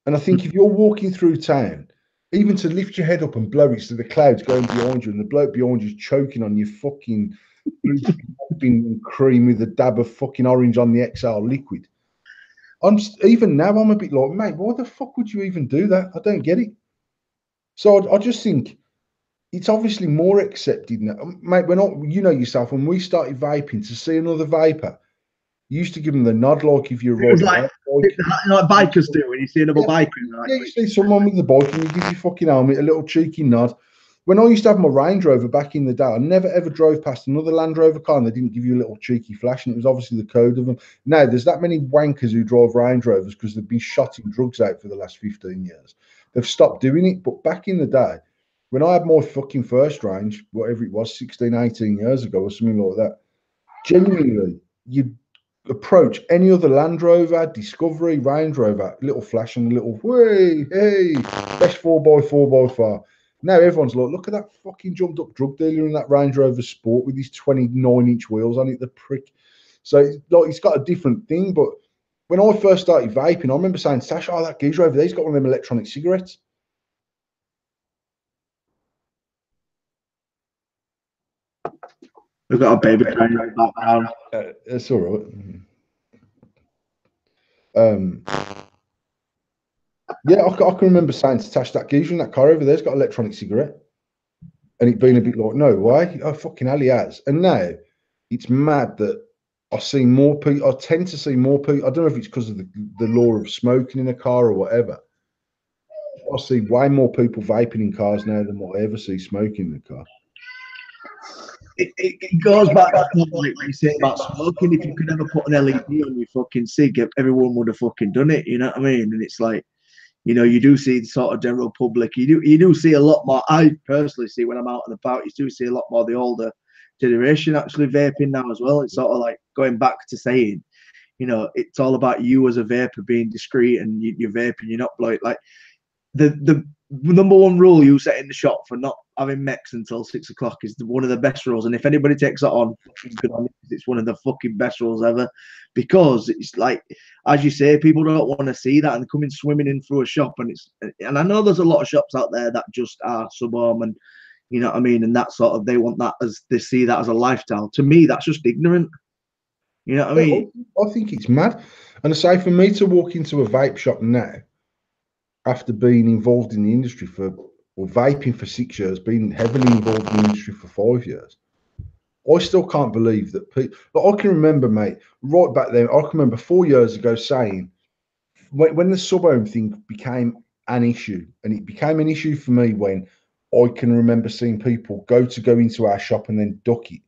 S2: And I think if you're walking through town, even to lift your head up and blow it so the cloud's going behind you and the bloke behind you is choking on your fucking been cream with a dab of fucking orange on the XL liquid. Even now I'm a bit like, mate, why the fuck would you even do that? I don't get it. So I just think it's obviously more accepted now, mate. You know yourself, when we started vaping, to see another vapor, you used to give them the nod, like if you're
S1: It was
S2: riding
S1: like bikers do when you see another biker. Like,
S2: yeah, you see someone with the bike and you give your fucking helmet a little cheeky nod. When I used to have my Range Rover back in the day, I never ever drove past another Land Rover car and they didn't give you a little cheeky flash, and it was obviously the code of them. Now, there's that many wankers who drive Range Rovers because they've been shotting drugs out for the last 15 years. They've stopped doing it, but back in the day, when I had my fucking first Range, whatever it was, 16, 18 years ago or something like that, genuinely, you'd approach any other Land Rover, Discovery, Range Rover, little flash and a little, hey, best 4x4x4. Now everyone's like, look at that fucking jumped up drug dealer in that Range Rover Sport with his 29-inch wheels on it, the prick. So like, it's got a different thing. But when I first started vaping, I remember saying, Sash, oh, that geezer over there, he's got one of them electronic cigarettes.
S1: we've got a baby crying in the background.
S2: It's all right. Yeah, I can remember saying to Tash, that geezer in that car over there's got an electronic cigarette. And it being a bit like, no way. Oh, fucking hell, he has. And now it's mad that I see more people. I tend to see more people. I don't know if it's because of the law of smoking in a car or whatever. I see way more people vaping in cars now than what I ever see smoking in the car.
S1: It goes back to like what you say about smoking. If you could ever put an LED on your fucking cig, everyone would have fucking done it. You know what I mean? And it's like, you know, you do see the sort of general public. You do see a lot more. I personally see when I'm out and about, you do see a lot more of the older generation actually vaping now as well. It's sort of like going back to saying, you know, it's all about you as a vapor being discreet and you're vaping. You're not like the number one rule you set in the shop for not having mechs until 6 o'clock is one of the best rules. And if anybody takes that on, good on it. It's one of the fucking best rules ever, because it's like, as you say, people don't want to see that and coming swimming in through a shop. And I know there's a lot of shops out there that just are sub-home and, you know what I mean, and that sort of, they want that as, they see that as a lifestyle. To me, that's just ignorant. You know what I mean?
S2: I think it's mad. And I say, for me to walk into a vape shop now, after being involved in the industry or vaping for 6 years, being heavily involved in the industry for 5 years, I still can't believe that people. Like, I can remember, mate, right back then, I can remember 4 years ago saying, when the sub-home thing became an issue, and it became an issue for me when I can remember seeing people go into our shop and then duck it.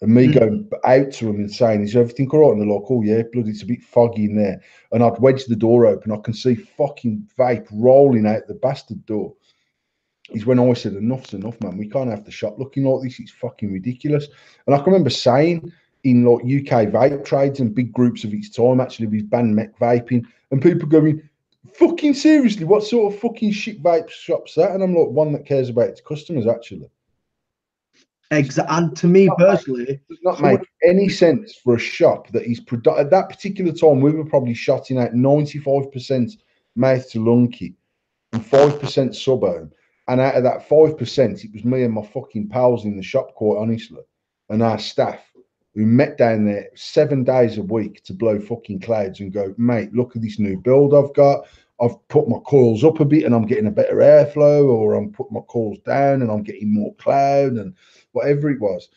S2: And me going out to them and saying, is everything all right? And they're like, oh, yeah, bloody, it's a bit foggy in there. And I'd wedge the door open. I can see fucking vape rolling out the bastard door. Is when I said, enough's enough, man. We can't have the shop looking like this. It's fucking ridiculous. And I can remember saying in like UK vape trades and big groups of its time, actually, we've banned mech vaping. And people going, fucking seriously, what sort of fucking shit vape shop's that? And I'm like, one that cares about its customers, actually.
S1: Exactly. And to me personally,
S2: it does not make any sense for a shop that is at that particular time. We were probably shotting out 95% mouth to lung kit and 5% sub-home. And out of that 5%, it was me and my fucking pals in the shop, quite honestly, and our staff who met down there 7 days a week to blow fucking clouds and go, mate, look at this new build I've got. I've put my coils up a bit and I'm getting a better airflow, or I'm putting my coils down and I'm getting more cloud, and whatever it was.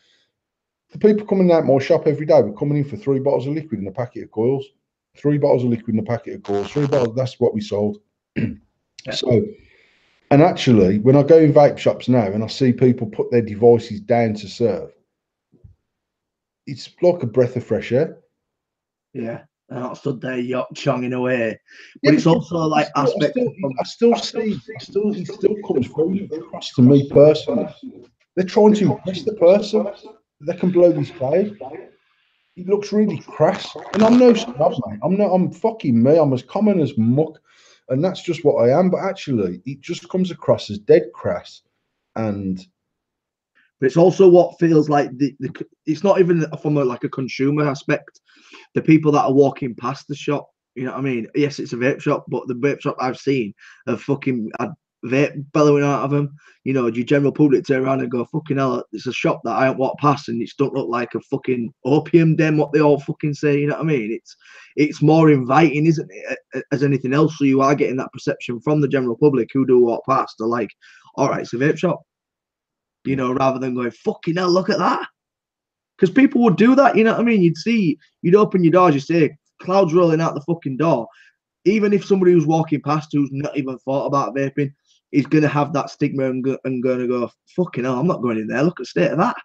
S2: The people coming out my shop every day were coming in for 3 bottles of liquid and a packet of coils. 3 bottles of liquid and a packet of coils. 3 bottles, that's what we sold. So, and actually, when I go in vape shops now and I see people put their devices down to serve, it's like a breath of fresh air.
S1: Yeah. And I stood there chonging away, but it's also like aspect.
S2: I still see, it still comes through across to me personally. They're trying to impress the person that can blow this cloud. It looks really crass, and I'm no snob, mate. I'm fucking me. I'm as common as muck, and that's just what I am. But actually, it just comes across as dead crass, and.
S1: But it's also what feels like it's not even from like a consumer aspect. The people that are walking past the shop, you know what I mean? Yes, it's a vape shop, but the vape shop I've seen have fucking had vape bellowing out of them. You know, your general public turn around and go, fucking hell, it's a shop that I haven't walked past and it don't look like a fucking opium den, what they all fucking say, you know what I mean? It's more inviting, isn't it, as anything else? So you are getting that perception from the general public who do walk past. They're like, all right, it's a vape shop, you know, rather than going, fucking hell, look at that. Because people would do that, you know what I mean? You'd open your doors, you see clouds rolling out the fucking door. Even if somebody who's walking past who's not even thought about vaping is going to have that stigma and going to go, fucking hell, I'm not going in there. Look at the state of that.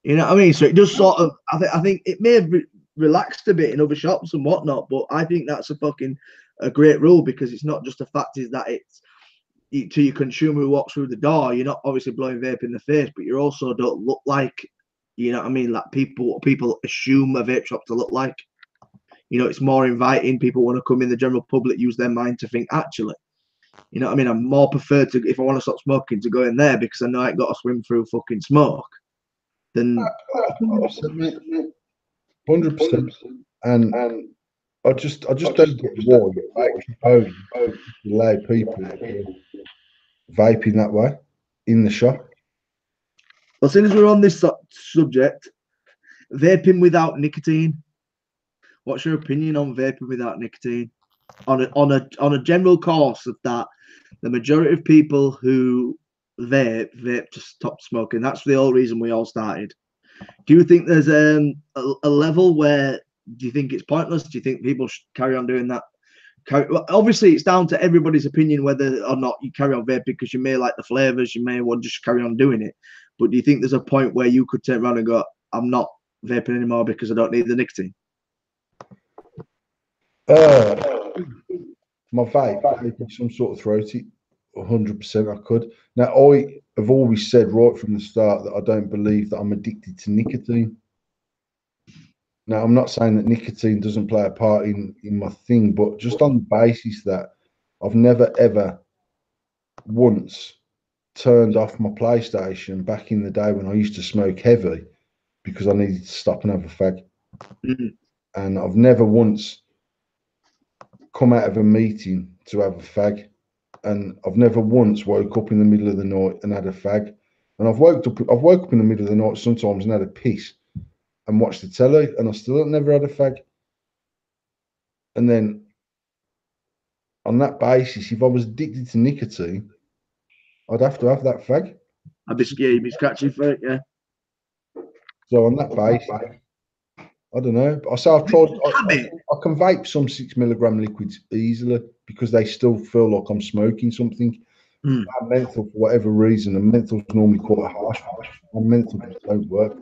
S1: You know what I mean? So it just sort of, I think it may have relaxed a bit in other shops and whatnot, but I think that's a great rule because it's not just the fact is that it's to your consumer who walks through the door, you're not obviously blowing vape in the face, but you also don't look like, you know what I mean? Like people assume a vape shop to look like. You know, it's more inviting. People want to come in. The general public use their mind to think, actually, you know what I mean? I'm more preferred to, if I want to stop smoking, to go in there because I know I ain't got to swim through fucking smoke. Then
S2: 100%. And I just don't get why they allow people to vape in that way in the shop.
S1: Well, since we're on this subject, vaping without nicotine. What's your opinion on vaping without nicotine? On a general course of that, the majority of people who vape to stop smoking. That's the whole reason we all started. Do you think there's a level where do you think it's pointless? Do you think people should carry on doing that? Well, obviously, it's down to everybody's opinion whether or not you carry on vaping because you may like the flavors, you may want to just carry on doing it. But do you think there's a point where you could turn around and go, I'm not vaping anymore because I don't need the nicotine?
S2: My vape, some sort of throaty, 100% I could. Now, I have always said right from the start that I don't believe that I'm addicted to nicotine. Now, I'm not saying that nicotine doesn't play a part in my thing, but just on the basis that I've never, ever once turned off my PlayStation back in the day when I used to smoke heavy because I needed to stop and have a fag.
S1: Mm-hmm.
S2: And I've never once come out of a meeting to have a fag. And I've never once woke up in the middle of the night and had a fag. And I've woke up in the middle of the night sometimes and had a piss and watched the telly, and I still never had a fag. And then on that basis, if I was addicted to nicotine, I'd have to have that fag.
S1: You'd be scratching for it, yeah.
S2: So on that basis, I don't know. I say I've tried. I can vape some 6 milligram liquids easily because they still feel like I'm smoking something. Menthol, for whatever reason, and menthol's normally quite harsh. And menthol just don't work.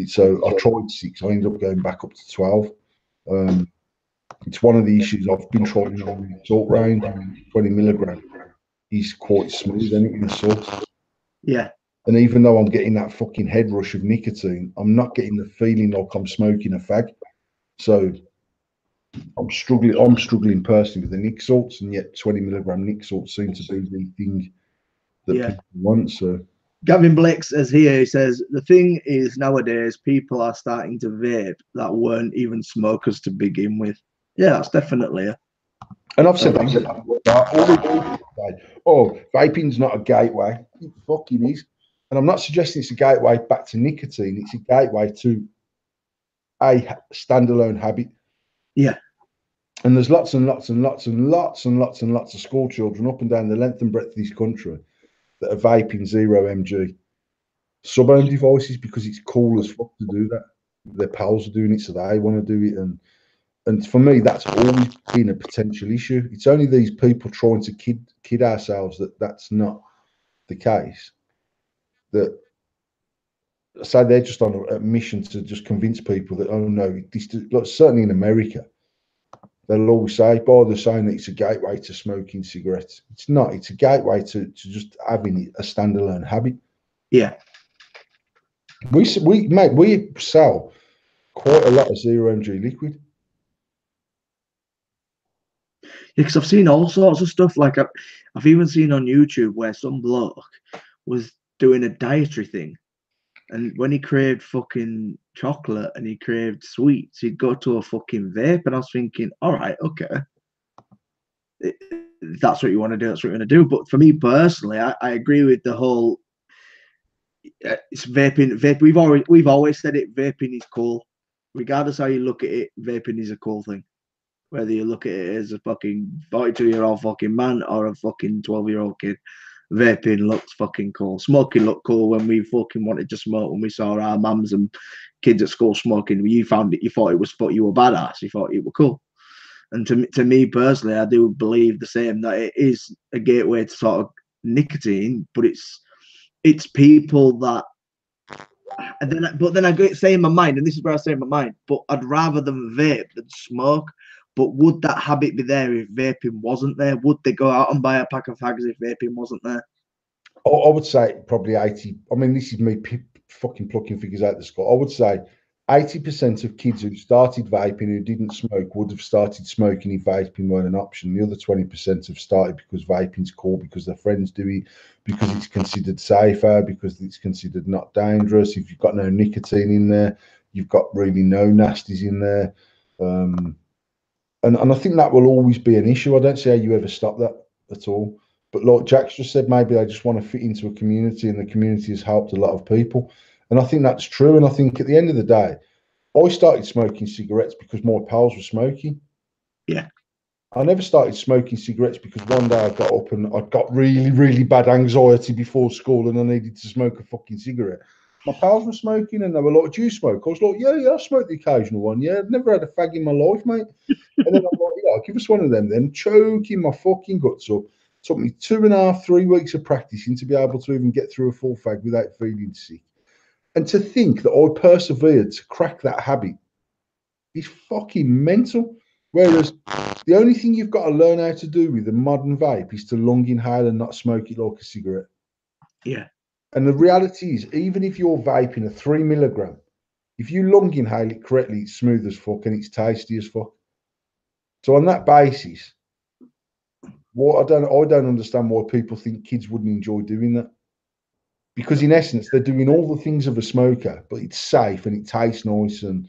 S2: So I tried 6. I ended up going back up to 12. It's one of the issues I've been trying on the salt range. 20 milligram is quite smooth, and in the salt.
S1: Yeah.
S2: And even though I'm getting that fucking head rush of nicotine, I'm not getting the feeling like I'm smoking a fag. So I'm struggling personally with the nic salts, and yet 20 milligram nic salts seem to be the thing that people want. So
S1: Gavin Blake says here, he says, the thing is nowadays people are starting to vape that weren't even smokers to begin with. Yeah, that's definitely it.
S2: And I've said that. Oh, vaping's not a gateway. It fucking is. And I'm not suggesting it's a gateway back to nicotine. It's a gateway to a standalone habit.
S1: Yeah.
S2: And there's lots and lots and lots and lots and lots and lots of school children up and down the length and breadth of this country that are vaping 0mg sub-ohm devices because it's cool as fuck to do that. Their pals are doing it, so they want to do it. And for me, that's always been a potential issue. It's only these people trying to kid ourselves that that's not the case. That say they're just on a mission to just convince people that, oh no, this, like, certainly in America, they'll always say, "Oh, they're saying that it's a gateway to smoking cigarettes." It's not. It's a gateway to just having a standalone habit.
S1: Yeah.
S2: We sell quite a lot of 0mg liquid.
S1: Because I've seen all sorts of stuff. Like I've even seen on YouTube where some bloke was doing a dietary thing, and when he craved fucking chocolate and he craved sweets, he'd go to a fucking vape. And I was thinking, all right, okay. that's what you want to do, that's what you want to do. But for me personally, I agree with the whole. It's vaping. We've always said it. Vaping is cool, regardless how you look at it. Vaping is a cool thing. Whether you look at it as a fucking 42-year-old fucking man or a fucking 12-year-old kid, vaping looks fucking cool. Smoking looked cool when we fucking wanted to smoke. When we saw our mums and kids at school smoking, you found it. You thought it was you were badass. You thought it were cool. And to me personally, I do believe the same, that it is a gateway to sort of nicotine, but it's people that. But then I say in my mind, and this is where I say in my mind, but I'd rather them vape than smoke. But would that habit be there if vaping wasn't there? Would they go out and buy a pack of fags if vaping wasn't there?
S2: I would say probably 80. I mean, this is me fucking plucking figures out the sky. I would say 80% of kids who started vaping who didn't smoke would have started smoking if vaping weren't an option. The other 20% have started because vaping's cool, because their friends do it, because it's considered safer, because it's considered not dangerous. If you've got no nicotine in there, you've got really no nasties in there. And I think that will always be an issue. I don't see how you ever stop that at all. But like Jack's just said, maybe they just want to fit into a community, and the community has helped a lot of people. And I think that's true. And I think at the end of the day, I started smoking cigarettes because my pals were smoking.
S1: Yeah.
S2: I never started smoking cigarettes because one day I got up and I got really, really bad anxiety before school and I needed to smoke a fucking cigarette. My pals were smoking and they were like, "Do you smoke?" I was like, yeah, I smoke the occasional one. Yeah, I've never had a fag in my life, mate. And then I'm like, yeah, give us one of them then. Choking my fucking guts up. Took me 2.5, 3 weeks of practicing to be able to even get through a full fag without feeling sick. And to think that I persevered to crack that habit is fucking mental. Whereas the only thing you've got to learn how to do with a modern vape is to long inhale and not smoke it like a cigarette.
S1: Yeah.
S2: And the reality is, even if you're vaping a 3 milligram, if you long inhale it correctly, it's smooth as fuck and it's tasty as fuck. So on that basis, I don't understand why people think kids wouldn't enjoy doing that. Because in essence, they're doing all the things of a smoker, but it's safe and it tastes nice and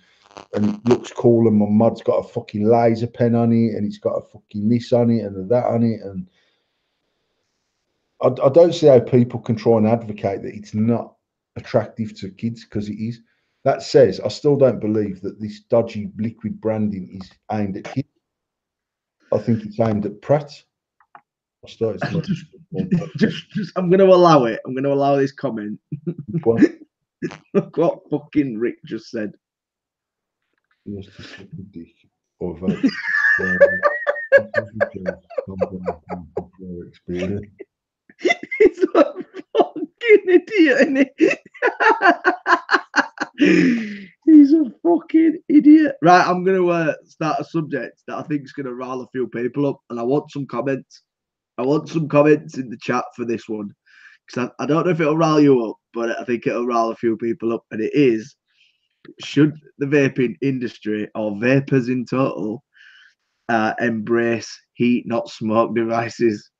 S2: it looks cool. And my mud's got a fucking laser pen on it, and it's got a fucking this on it and a that on it. And I don't see how people can try and advocate that it's not attractive to kids, because it is. That says, I still don't believe that this dodgy liquid branding is aimed at kids. I think it's aimed at Pratt. I started
S1: just, I'm going to allow it. I'm going to allow this comment. Look what fucking Rick just said.
S2: Yes, to suck a dick or vote. Experience.
S1: He's a fucking idiot, isn't he? He's a fucking idiot. Right, I'm going to start a subject that I think is going to rile a few people up, and I want some comments. I want some comments in the chat for this one, because I don't know if it'll rile you up, but I think it'll rile a few people up, and it is, should the vaping industry or vapors in total embrace heat, not smoke devices?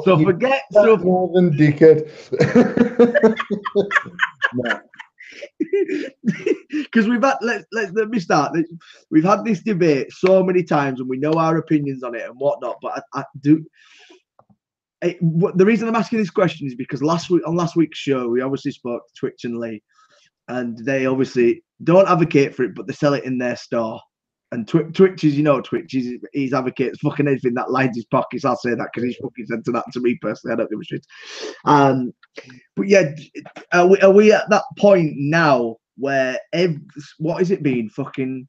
S1: So forget
S2: northern dickhead. No.
S1: Because we've had let me start. We've had this debate so many times, and we know our opinions on it and whatnot. But I do. The reason I'm asking this question is because last week's show, we obviously spoke to Twitch and Lee, and they obviously don't advocate for it, but they sell it in their store. And Twitch is, Twitch is, he's advocates fucking anything that lines his pockets. I'll say that because he's fucking said that to me personally. I don't give a shit. But yeah, are we at that point now where what is it been? Fucking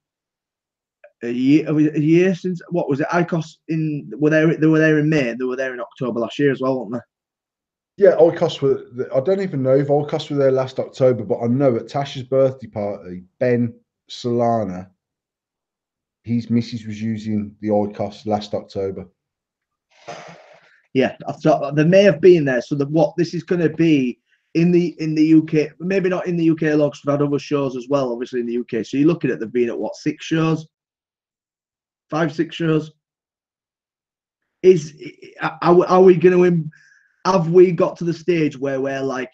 S1: a year since, what was it? ICOS they were there in May. They were there in October last year as well, weren't they?
S2: Yeah, ICOS I don't even know if ICOS were there last October, but I know at Tasha's birthday party, Ben Solana, his missus was using the ICOS last October.
S1: Yeah, I thought they may have been there. So this is going to be in the UK, maybe not in the UK alone, because we've had other shows as well, obviously in the UK. So you're looking at them being at what, 6 shows, 5, 6 shows. Are we going to? Have we got to the stage where we're like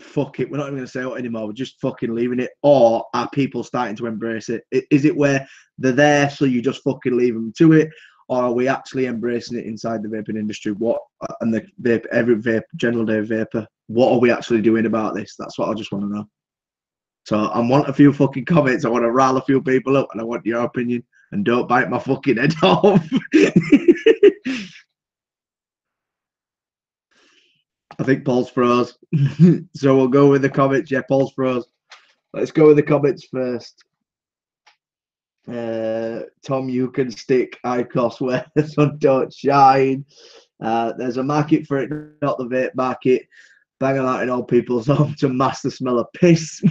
S1: fuck it, we're not even going to say it anymore, we're just fucking leaving it? Or are people starting to embrace it? Is it where they're there, so you just fucking leave them to it? Or are we actually embracing it inside the vaping industry? What, and the vape, every vape, general day vapor, what are we actually doing about this? That's what I just want to know. So I want a few fucking comments. I want to rile a few people up, and I want your opinion. And don't bite my fucking head off. I think Paul's froze. So we'll go with the comments. Yeah, Paul's froze. Let's go with the comments first. Tom, you can stick IQOS where the sun don't shine. There's a market for it, not the vape market. Bang them out in old people's home to mask the smell of piss.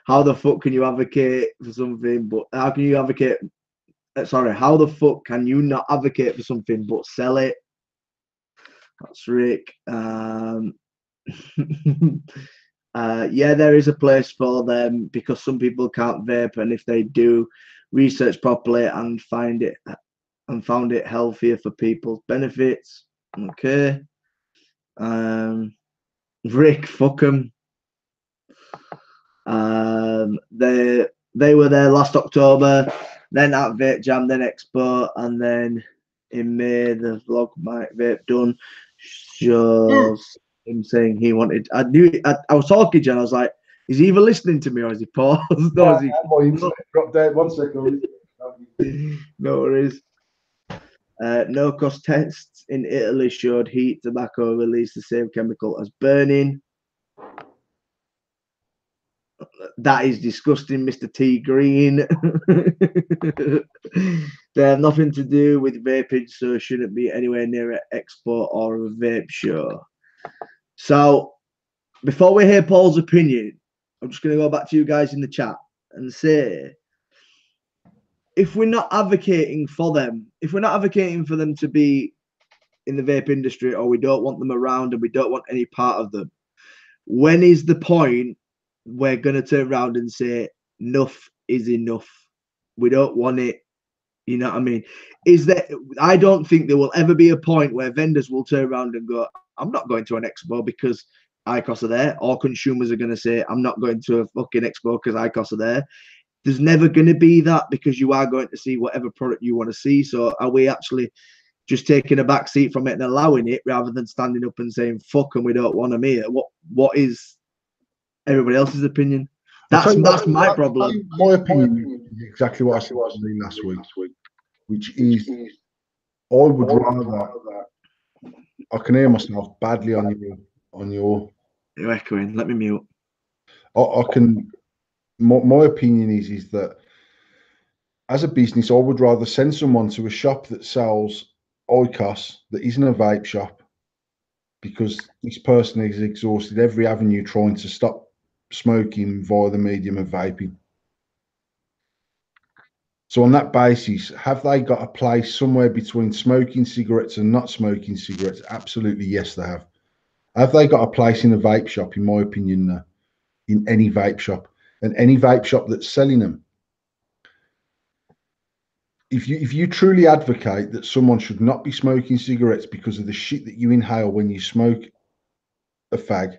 S1: How the fuck can you advocate for something, but how can you advocate? Sorry, how the fuck can you not advocate for something but sell it? That's Rick. Yeah, there is a place for them because some people can't vape, and if they do research properly and found it healthier for people's benefits. Okay. Rick, fuck them. They were there last October, then at Vape Jam, then Expo, and then in May the vlog Mike Vape done shows him saying he wanted. I was talking to him, I was like, is he even listening to me or is he paused?
S2: No, is he dropped dead 1 second.
S1: No worries. No cost tests in Italy showed heat tobacco release the same chemical as burning. That is disgusting, Mr. T Green. They have nothing to do with vaping, so shouldn't be anywhere near an expo or a vape show. So, before we hear Paul's opinion, I'm just going to go back to you guys in the chat and say, if we're not advocating for them, if we're not advocating for them to be in the vape industry, or we don't want them around and we don't want any part of them, when is the point we're going to turn around and say enough is enough? We don't want it. You know what I mean? I don't think there will ever be a point where vendors will turn around and go, I'm not going to an expo because IQOS are there, or consumers are going to say, I'm not going to a fucking expo because IQOS are there. There's never going to be that, because you are going to see whatever product you want to see. So are we actually just taking a back seat from it and allowing it, rather than standing up and saying fuck and we don't want them here? What is everybody else's opinion? That's my problem.
S2: My opinion is exactly what I said last week, which is I would rather. I can hear myself badly on your.
S1: You're echoing. Let me mute.
S2: I can. My opinion is that as a business, I would rather send someone to a shop that sells IQOS that isn't a vape shop, because this person has exhausted every avenue trying to stop smoking via the medium of vaping. So on that basis, have they got a place somewhere between smoking cigarettes and not smoking cigarettes? Absolutely, yes, they have. Have they got a place in a vape shop? In my opinion, no. In any vape shop, and any vape shop that's selling them. If you truly advocate that someone should not be smoking cigarettes because of the shit that you inhale when you smoke a fag,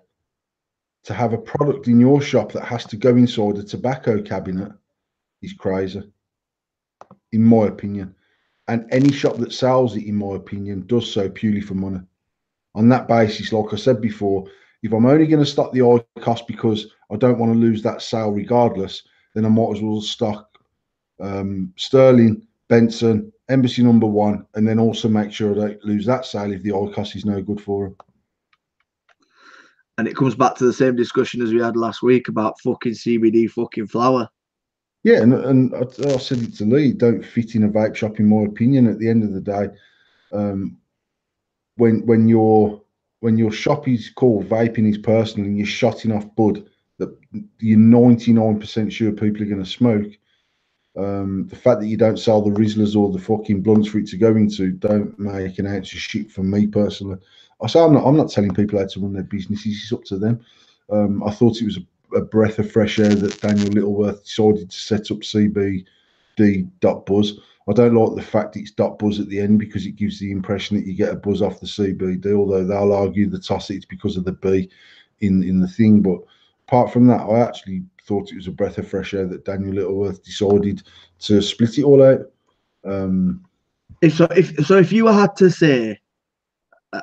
S2: to have a product in your shop that has to go inside a tobacco cabinet is crazy, in my opinion. And any shop that sells it, in my opinion, does so purely for money. On that basis, like I said before, if I'm only going to stock the IQOS because I don't want to lose that sale regardless, then I might as well stock Sterling, Benson, Embassy number 1, and then also make sure I don't lose that sale if the IQOS is no good for them.
S1: And it comes back to the same discussion as we had last week about fucking CBD fucking flower.
S2: Yeah, and I said it to Lee, don't fit in a vape shop, in my opinion. At the end of the day, when your shop is called Vaping is Personal and you're shotting off bud that you're 99% sure people are going to smoke, the fact that you don't sell the Rizzlers or the fucking blunts for it to go into don't make an ounce of shit for me personally. I say I'm not telling people how to run their businesses. It's up to them. I thought it was a breath of fresh air that Daniel Littleworth decided to set up CBD.buzz. I don't like the fact it's .buzz at the end because it gives the impression that you get a buzz off the CBD, although they'll argue the toss it's because of the B in the thing. But apart from that, I actually thought it was a breath of fresh air that Daniel Littleworth decided to split it all out.
S1: If you had to say,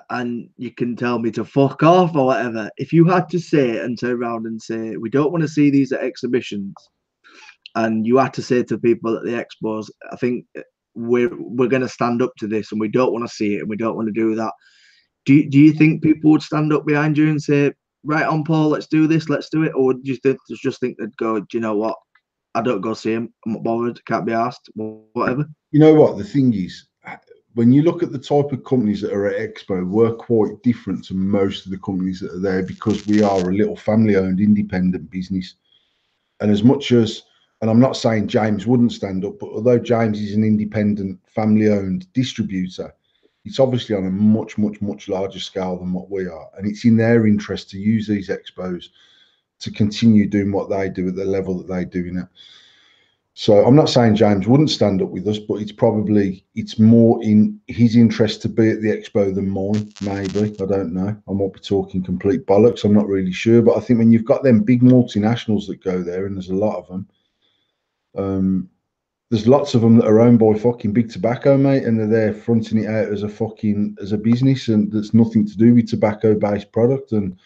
S1: and you can tell me to fuck off or whatever, if you had to say and turn around and say we don't want to see these at exhibitions, and you had to say to people at the expos, I think we're going to stand up to this, and we don't want to see it, and we don't want to do that. Do you think people would stand up behind you and say, right on, Paul, let's do this, let's do it? Or would you just think they'd go, do you know what? I don't go see him. I'm not bothered. Can't be asked. Whatever.
S2: You know what? The thing is, when you look at the type of companies that are at Expo, we're quite different to most of the companies that are there because we are a little family-owned, independent business. And as much as, and I'm not saying James wouldn't stand up, but although James is an independent, family-owned distributor, it's obviously on a much, much, much larger scale than what we are. And it's in their interest to use these expos to continue doing what they do at the level that they do in it. So I'm not saying James wouldn't stand up with us, but it's more in his interest to be at the expo than mine, maybe. I don't know. I might be talking complete bollocks. I'm not really sure. But I think when you've got them big multinationals that go there, and there's a lot of them, there's lots of them that are owned by fucking big tobacco, mate, and they're there fronting it out as a business, and that's nothing to do with tobacco-based product. And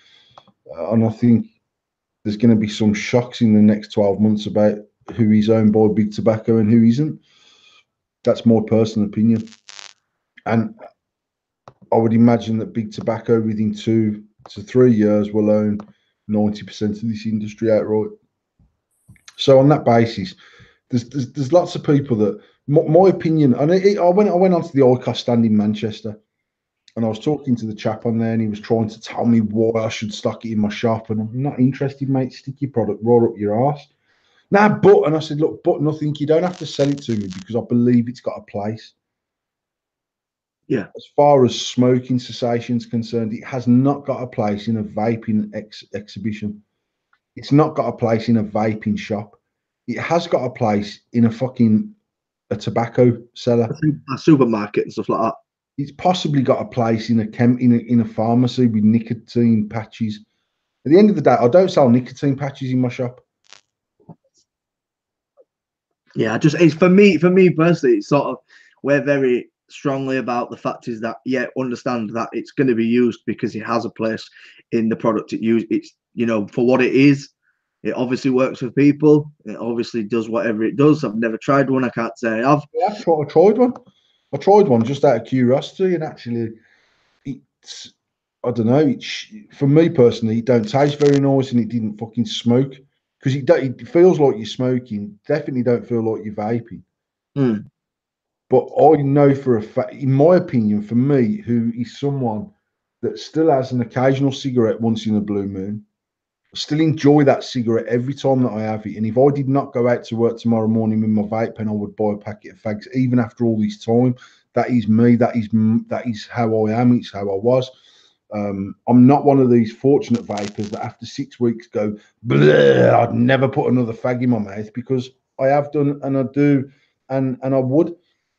S2: I think there's going to be some shocks in the next 12 months about who is owned by big tobacco and who isn't. That's my personal opinion. And I would imagine that big tobacco within 2 to 3 years will own 90% of this industry outright. So on that basis, there's lots of people that my opinion, and I went onto the ICOS stand in Manchester, and I was talking to the chap on there, and he was trying to tell me why I should stock it in my shop, and I'm not interested, mate. Stick your product right up your arse. Nah, but, and I said, look, but nothing. You don't have to sell it to me because I believe it's got a place.
S1: Yeah.
S2: As far as smoking cessation is concerned, it has not got a place in a vaping exhibition. It's not got a place in a vaping shop. It has got a place in a tobacco seller,
S1: a supermarket and stuff like that.
S2: It's possibly got a place in a pharmacy with nicotine patches. At the end of the day, I don't sell nicotine patches in my shop.
S1: Yeah, it's for me personally, it's sort of, we're very strongly about the fact is that, yeah, understand that it's going to be used because it has a place in the product it's, for what it is. It obviously works for people. It obviously does whatever it does. I've never tried one. I can't say I have.
S2: Yeah, I tried one. I tried one just out of curiosity, and actually, it's, I don't know. For me personally, it don't taste very nice, and it didn't fucking smoke because it feels like you're smoking. Definitely don't feel like you're vaping.
S1: Mm.
S2: But I know for a fact, in my opinion, for me, who is someone that still has an occasional cigarette once in a blue moon, I still enjoy that cigarette every time that I have it. And if I did not go out to work tomorrow morning with my vape pen, I would buy a packet of fags, even after all this time. That is me. That is how I am. It's how I was. I'm not one of these fortunate vapors that after 6 weeks go, I'd never put another fag in my mouth, because I have done, and I do, and I would.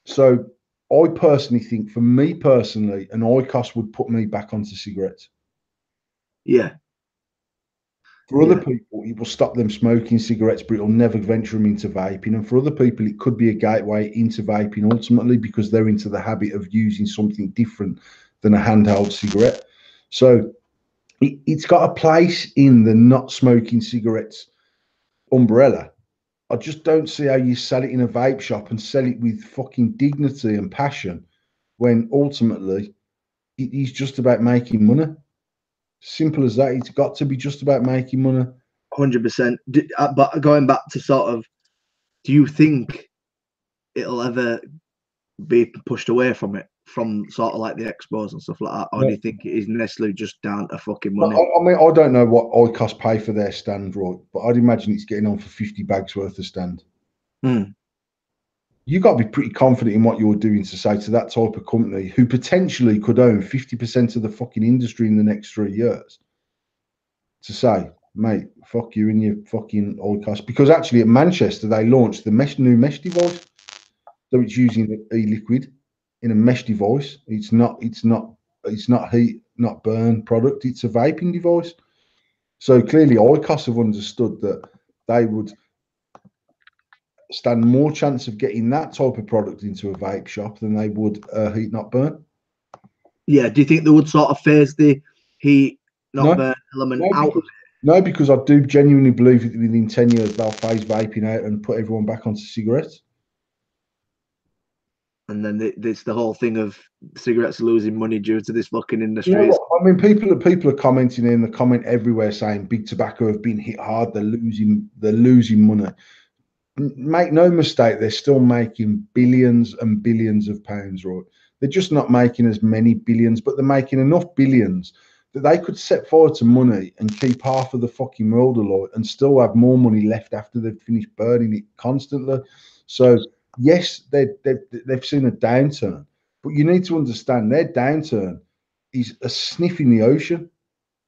S2: So I personally think, for me personally, an ICOS would put me back onto cigarettes.
S1: Yeah.
S2: For other people, it will stop them smoking cigarettes, but it'll never venture them into vaping. And for other people, it could be a gateway into vaping ultimately, because they're into the habit of using something different than a handheld cigarette. So it's got a place in the not smoking cigarettes umbrella. I just don't see how you sell it in a vape shop and sell it with fucking dignity and passion, when ultimately it is just about making money. Simple as that. It's got to be just about making money.
S1: 100%. But going back to sort of, do you think it'll ever be pushed away from it, from sort of like the expos and stuff like that, or do you think it is necessarily just down to fucking money?
S2: I mean, I don't know what ICOS pay for their stand, right? But I'd imagine it's getting on for 50 bags worth of stand. You got to be pretty confident in what you're doing to say to that type of company, who potentially could own 50% of the fucking industry in the next 3 years, to say, mate, fuck you and your fucking ICOS. Because actually at Manchester, they launched the new mesh device. So it's using e-liquid in a mesh device. It's not heat, not burn product. It's a vaping device. So clearly, ICOS have understood that they would stand more chance of getting that type of product into a vape shop than they would heat not burn.
S1: Yeah. Do you think they would sort of phase the heat not
S2: No,
S1: burn element
S2: no,
S1: out of
S2: because no, because I do genuinely believe that within 10 years they'll phase vaping out and put everyone back onto cigarettes.
S1: And then there's the whole thing of cigarettes losing money due to this fucking
S2: You know
S1: industry.
S2: what? I mean, people are commenting in the comment everywhere saying big tobacco have been hit hard. They're losing money. Make no mistake, they're still making billions and billions of pounds, right? They're just not making as many billions, but they're making enough billions that they could set forward to money and keep half of the fucking world alive and still have more money left after they've finished burning it constantly. So yes, they've seen a downturn, but you need to understand their downturn is a sniff in the ocean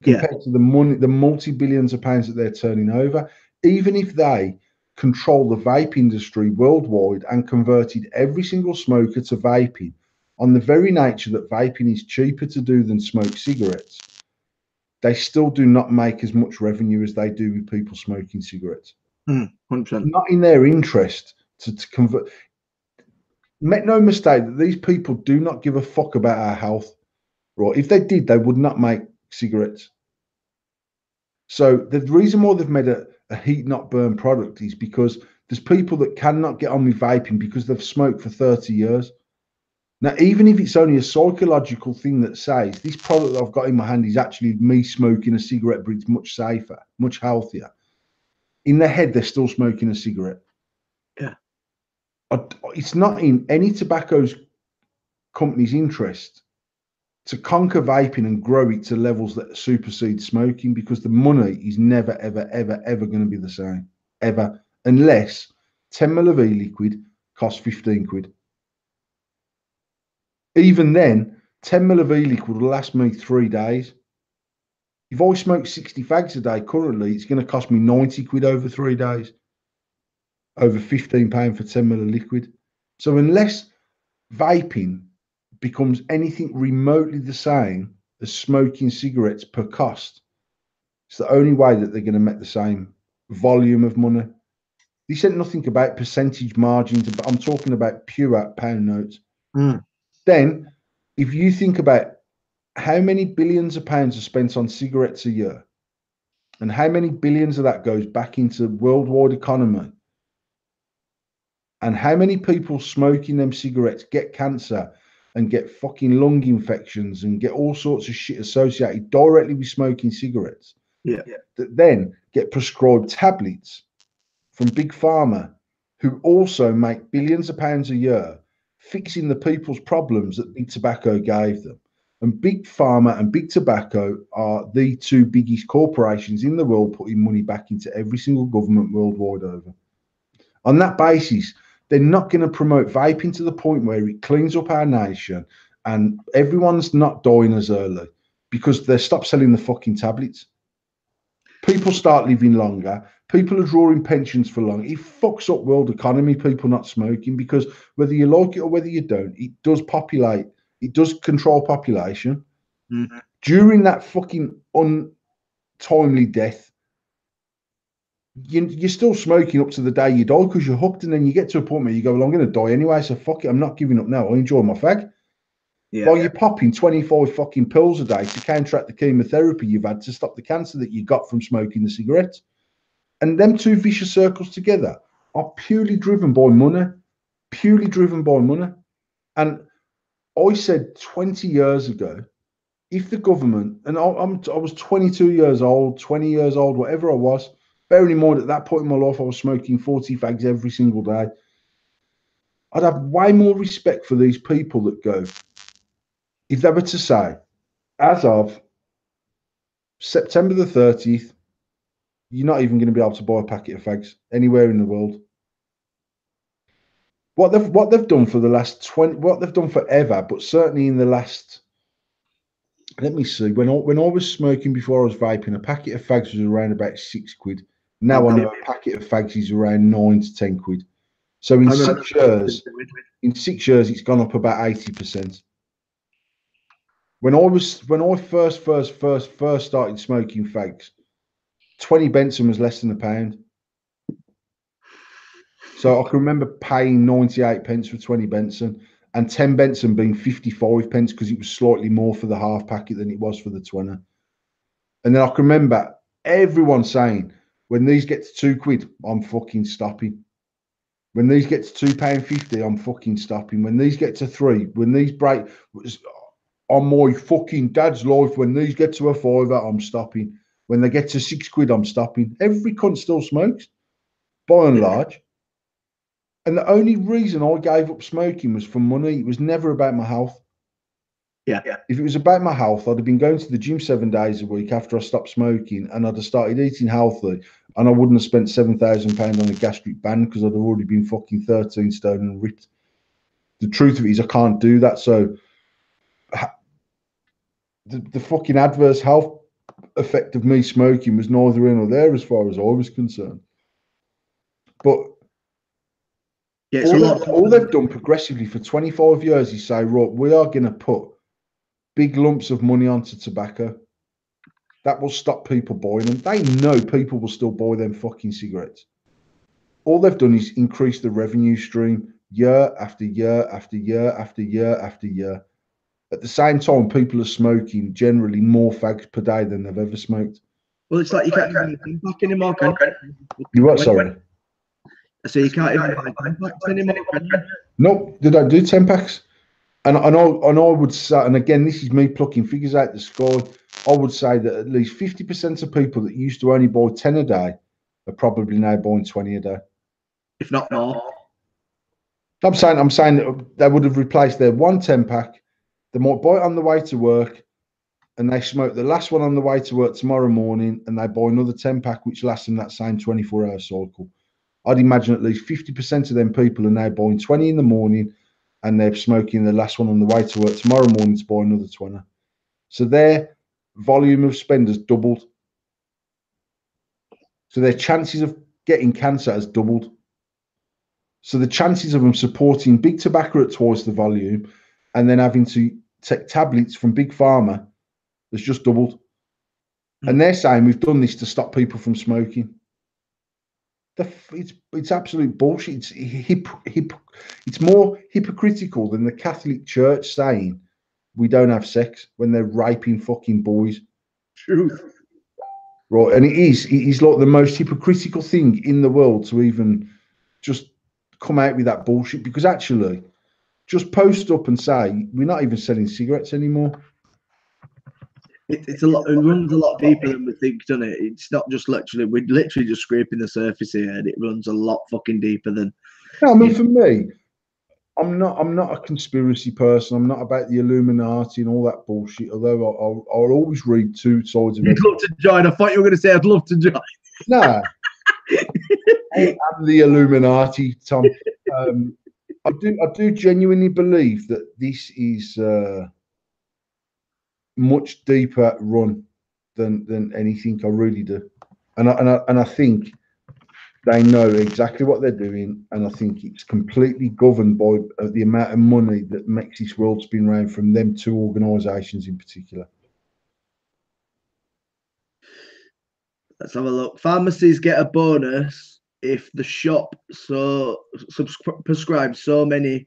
S1: Yeah.
S2: compared to the money, the multi-billions of pounds that they're turning over. Even if they control the vape industry worldwide and converted every single smoker to vaping on the very nature that vaping is cheaper to do than smoke cigarettes, they still do not make as much revenue as they do with people smoking cigarettes.
S1: 100%.
S2: Not in their interest to convert. Make no mistake that these people do not give a fuck about our health, right? If they did, they would not make cigarettes. So the reason why they've made a heat not burn product is because there's people that cannot get on with vaping because they've smoked for 30 years. Now, even if it's only a psychological thing that says this product that I've got in my hand is actually me smoking a cigarette, but it's much safer, much healthier. In their head, they're still smoking a cigarette.
S1: Yeah.
S2: It's not in any tobacco company's interest to conquer vaping and grow it to levels that supersede smoking because the money is never, ever, ever, ever going to be the same. Ever. Unless 10 ml of e-liquid costs 15 quid. Even then, 10 ml of e-liquid will last me 3 days. If I smoke 60 fags a day currently, it's going to cost me 90 quid over 3 days. Over £15 for 10 ml of liquid. So unless vaping becomes anything remotely the same as smoking cigarettes per cost, it's the only way that they're going to make the same volume of money. They said nothing about percentage margins. I'm talking about pure pound notes. Then, if you think about how many billions of pounds are spent on cigarettes a year, and how many billions of that goes back into worldwide economy, and how many people smoking them cigarettes get cancer and get fucking lung infections and get all sorts of shit associated directly with smoking cigarettes, that then get prescribed tablets from Big Pharma, who also make billions of pounds a year fixing the people's problems that Big Tobacco gave them. And Big Pharma and Big Tobacco are the two biggest corporations in the world putting money back into every single government worldwide over. On that basis, they're not going to promote vaping to the point where it cleans up our nation and everyone's not dying as early because they stop selling the fucking tablets. People start living longer. People are drawing pensions for long. It fucks up world economy, people not smoking, because whether you like it or whether you don't, it does populate, it does control population. During that fucking untimely death, you're still smoking up to the day you die because you're hooked, and then you get to a point where you go, well, I'm going to die anyway, so fuck it, I'm not giving up now. I enjoy my fag. While you're popping 25 fucking pills a day to counteract the chemotherapy you've had to stop the cancer that you got from smoking the cigarettes. And them two vicious circles together are purely driven by money. Purely driven by money. And I said 20 years ago, if the government, and I was 22 years old, 20 years old, whatever I was, bearing in mind at that point in my life, I was smoking 40 fags every single day. I'd have way more respect for these people that go, if they were to say, as of September the 30th, you're not even going to be able to buy a packet of fags anywhere in the world. What they've done for the last 20, what they've done forever, but certainly in the last, let me see, when I was smoking before I was vaping, a packet of fags was around about 6 quid. Now I know a packet of fags is around 9 to 10 quid. So in 6 years, it's gone up about 80%. When I first started smoking fakes, 20 Benson was less than £1. So I can remember paying 98 pence for 20 Benson and 10 Benson being 55 pence because it was slightly more for the half packet than it was for the 20. And then I can remember everyone saying, when these get to £2, I'm fucking stopping. When these get to £2.50, I'm fucking stopping. When these get to £3, when these break on my fucking dad's life, when these get to a £5, I'm stopping. When they get to £6, I'm stopping. Every cunt still smokes, by and large. And the only reason I gave up smoking was for money. It was never about my health.
S1: Yeah.
S2: If it was about my health, I'd have been going to the gym 7 days a week after I stopped smoking, and I'd have started eating healthy, and I wouldn't have spent £7,000 on a gastric band because I'd have already been fucking 13 stone and ripped. The truth of it is I can't do that. So the fucking adverse health effect of me smoking was neither here nor there as far as I was concerned. But
S1: yeah,
S2: all they've done progressively for 25 years is say, right, we are going to put big lumps of money onto tobacco. That will stop people buying them. They know people will still buy them fucking cigarettes. All they've done is increase the revenue stream year after year after year after year after year. At the same time, people are smoking generally more fags per day than they've ever smoked.
S1: Well, it's like you can't even buy 10 pack anymore, can you?
S2: You what, sorry?
S1: So you can't even buy 10 packs anymore, can you?
S2: Nope, they don't do 10 packs. And I would say, and again, this is me plucking figures out the sky, I would say that at least 50% of people that used to only buy 10 a day are probably now buying 20 a day.
S1: If not more.
S2: I'm saying that they would have replaced their 1 10-pack. They might buy it on the way to work, and they smoke the last one on the way to work tomorrow morning, and they buy another 10-pack, which lasts them that same 24-hour cycle. I'd imagine at least 50% of them people are now buying 20 in the morning, and they're smoking the last one on the way to work tomorrow morning to buy another 20. So their volume of spend has doubled. So their chances of getting cancer has doubled. So the chances of them supporting big tobacco at twice the volume and then having to take tablets from Big Pharma has just doubled. And they're saying we've done this to stop people from smoking. It's absolute bullshit. It's more hypocritical than the Catholic Church saying we don't have sex when they're raping fucking boys.
S1: Truth.
S2: Right, and it is like the most hypocritical thing in the world to even just come out with that bullshit, because actually just post up and say we're not even selling cigarettes anymore.
S1: It's a lot. It runs a lot deeper than we think, doesn't it? It's not just we're literally just scraping the surface here, and it runs a lot fucking deeper than.
S2: No, I mean, for me, I'm not a conspiracy person. I'm not about the Illuminati and all that bullshit. Although I'll always read two sides of it.
S1: You'd love to join. I thought you were going to say I'd love to join.
S2: Nah, I'm the Illuminati, Tom. I do genuinely believe that this is much deeper run than anything. I really do, and I think they know exactly what they're doing, and I think it's completely governed by the amount of money that makes this world spin round from them two organisations in particular.
S1: Let's have a look. Pharmacies get a bonus if the shop prescribes so many.